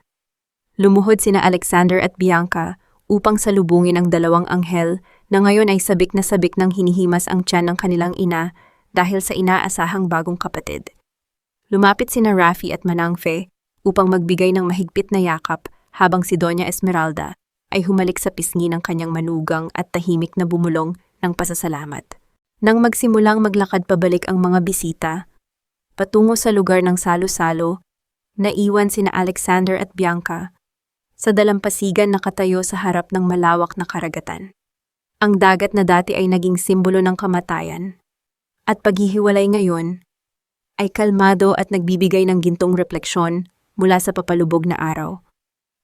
Lumuhod sina Alexander at Bianca upang salubungin ang dalawang anghel na ngayon ay sabik na sabik ng hinihimas ang tiyan ng kanilang ina dahil sa inaasahang bagong kapatid. Lumapit sina Rafi at Manang Fe upang magbigay ng mahigpit na yakap habang si Doña Esmeralda ay humalik sa pisngi ng kanyang manugang at tahimik na bumulong ng pasasalamat. Nang magsimulang maglakad pabalik ang mga bisita, patungo sa lugar ng salo-salo, naiwan sina Alexander at Bianca sa dalampasigan na katayo sa harap ng malawak na karagatan. Ang dagat na dati ay naging simbolo ng kamatayan at paghihiwalay ngayon ay kalmado at nagbibigay ng gintong refleksyon mula sa papalubog na araw.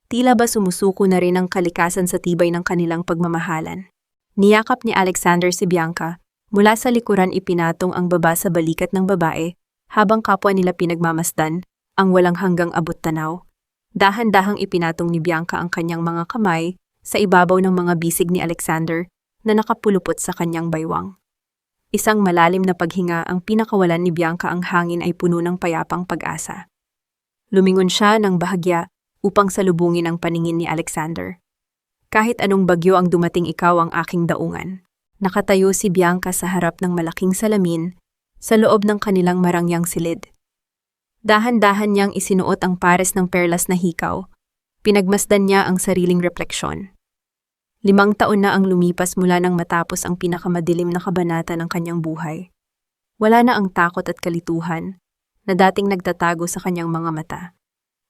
Tila ba sumusuko na rin ang kalikasan sa tibay ng kanilang pagmamahalan. Niyakap ni Alexander si Bianca, mula sa likuran ipinatong ang baba sa balikat ng babae, habang kapwa nila pinagmamasdan ang walang hanggang abot tanaw. Dahan-dahang ipinatong ni Bianca ang kanyang mga kamay sa ibabaw ng mga bisig ni Alexander na nakapulupot sa kanyang baywang. Isang malalim na paghinga ang pinakawalan ni Bianca, ang hangin ay puno ng payapang pag-asa. Lumingon siya ng bahagya upang salubungin ang paningin ni Alexander. Kahit anong bagyo ang dumating, ikaw ang aking daungan. Nakatayo si Bianca sa harap ng malaking salamin sa loob ng kanilang marangyang silid. Dahan-dahan niyang isinuot ang pares ng perlas na hikaw. Pinagmasdan niya ang sariling refleksyon. 5 taon na ang lumipas mula nang matapos ang pinakamadilim na kabanata ng kanyang buhay. Wala na ang takot at kalituhan na dating nagtatago sa kanyang mga mata.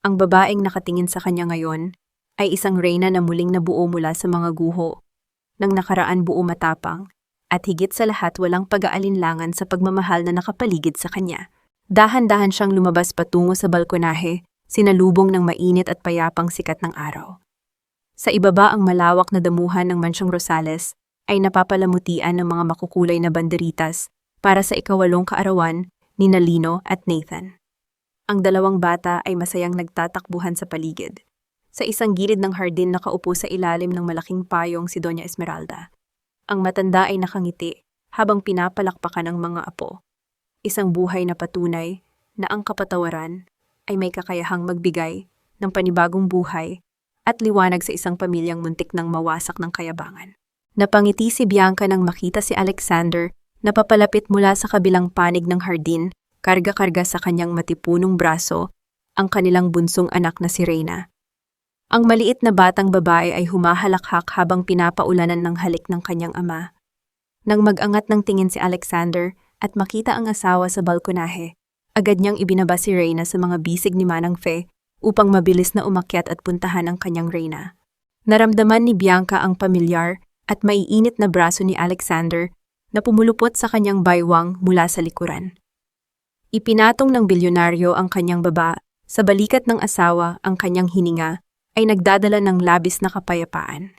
Ang babaeng nakatingin sa kanya ngayon ay isang reyna na muling nabuo mula sa mga guho ng nakaraan, buo, matapang, at higit sa lahat walang pag-aalinlangan sa pagmamahal na nakapaligid sa kanya. Dahan-dahan siyang lumabas patungo sa balkonahe, sinalubong ng mainit at payapang sikat ng araw. Sa ibaba, ang malawak na damuhan ng Mansyong Rosales ay napapalamutian ng mga makukulay na banderitas para sa ika-8 kaarawan ni Lino at Nathan. Ang dalawang bata ay masayang nagtatakbuhan sa paligid. Sa isang gilid ng hardin, nakaupo sa ilalim ng malaking payong si Doña Esmeralda. Ang matanda ay nakangiti habang pinapalakpakan ng mga apo. Isang buhay na patunay na ang kapatawaran ay may kakayahang magbigay ng panibagong buhay at liwanag sa isang pamilyang muntik ng mawasak ng kayabangan. Napangiti si Bianca nang makita si Alexander na papalapit mula sa kabilang panig ng hardin, karga-karga sa kanyang matipunong braso ang kanilang bunsong anak na si Reyna. Ang maliit na batang babae ay humahalakhak habang pinapaulanan ng halik ng kanyang ama. Nang mag-angat ng tingin si Alexander at makita ang asawa sa balkonahe, agad niyang ibinaba si Reyna sa mga bisig ni Manang Fe upang mabilis na umakyat at puntahan ang kanyang reyna. Naramdaman ni Bianca ang pamilyar at maiinit na braso ni Alexander na pumulupot sa kanyang baywang mula sa likuran. Ipinatong ng bilyonaryo ang kanyang baba, sa balikat ng asawa ang kanyang hininga ay nagdadala ng labis na kapayapaan.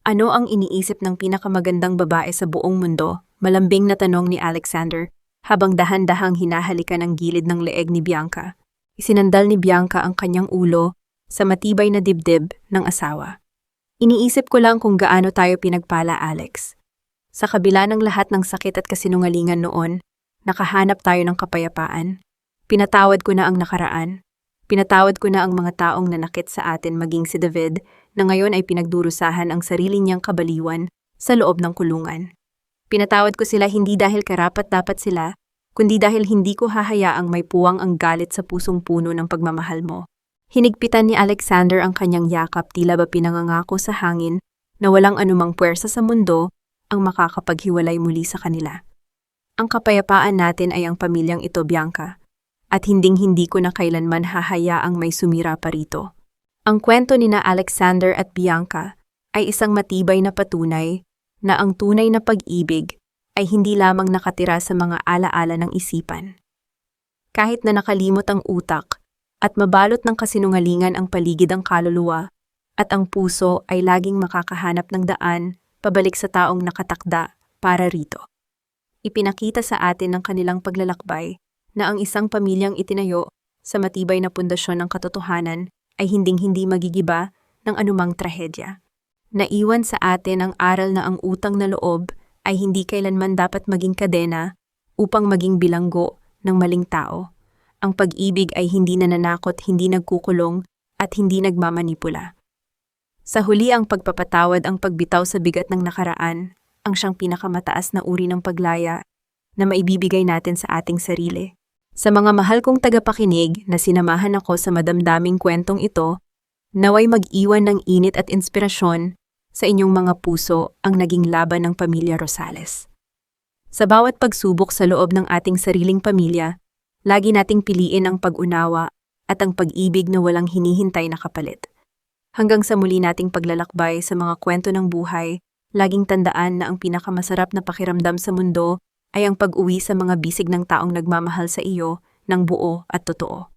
Ano ang iniisip ng pinakamagandang babae sa buong mundo? Malambing na tanong ni Alexander habang dahan-dahang hinahalikan ang gilid ng leeg ni Bianca. Isinandal ni Bianca ang kanyang ulo sa matibay na dibdib ng asawa. Iniisip ko lang kung gaano tayo pinagpala, Alex. Sa kabila ng lahat ng sakit at kasinungalingan noon, nakahanap tayo ng kapayapaan. Pinatawad ko na ang nakaraan. Pinatawad ko na ang mga taong nanakit sa atin maging si David na ngayon ay pinagdurusahan ang sarili niyang kabaliwan sa loob ng kulungan. Pinatawad ko sila hindi dahil karapat-dapat sila, kundi dahil hindi ko hahayaang may puwang ang galit sa pusong puno ng pagmamahal mo. Hinigpitan ni Alexander ang kanyang yakap, tila ba pinangangako sa hangin na walang anumang puwersa sa mundo ang makakapaghiwalay muli sa kanila. Ang kapayapaan natin ay ang pamilyang ito, Bianca, at hinding-hindi ko na kailanman hahayaang may sumira pa rito. Ang kwento ni na Alexander at Bianca ay isang matibay na patunay na ang tunay na pag-ibig ay hindi lamang nakatira sa mga alaala ng isipan. Kahit na nakalimot ang utak at mabalot ng kasinungalingan ang paligid ang kaluluwa, at ang puso ay laging makakahanap ng daan pabalik sa taong nakatakda para rito. Ipinakita sa atin ng kanilang paglalakbay na ang isang pamilyang itinayo sa matibay na pundasyon ng katotohanan ay hinding-hindi magigiba ng anumang trahedya. Naiwan sa atin ang aral na ang utang na loob ay hindi kailanman dapat maging kadena upang maging bilanggo ng maling tao. Ang pag-ibig ay hindi nananakot, hindi nagkukulong, at hindi nagmamanipula. Sa huli, ang pagpapatawad, ang pagbitaw sa bigat ng nakaraan, ang siyang pinakamataas na uri ng paglaya na maibibigay natin sa ating sarili. Sa mga mahal kong tagapakinig na sinamahan ako sa madamdaming kwentong ito, naway mag-iwan ng init at inspirasyon sa inyong mga puso ang naging laban ng pamilya Rosales. Sa bawat pagsubok sa loob ng ating sariling pamilya, lagi nating piliin ang pag-unawa at ang pag-ibig na walang hinihintay na kapalit. Hanggang sa muli nating paglalakbay sa mga kwento ng buhay, laging tandaan na ang pinakamasarap na pakiramdam sa mundo ay ang pag-uwi sa mga bisig ng taong nagmamahal sa iyo ng buo at totoo.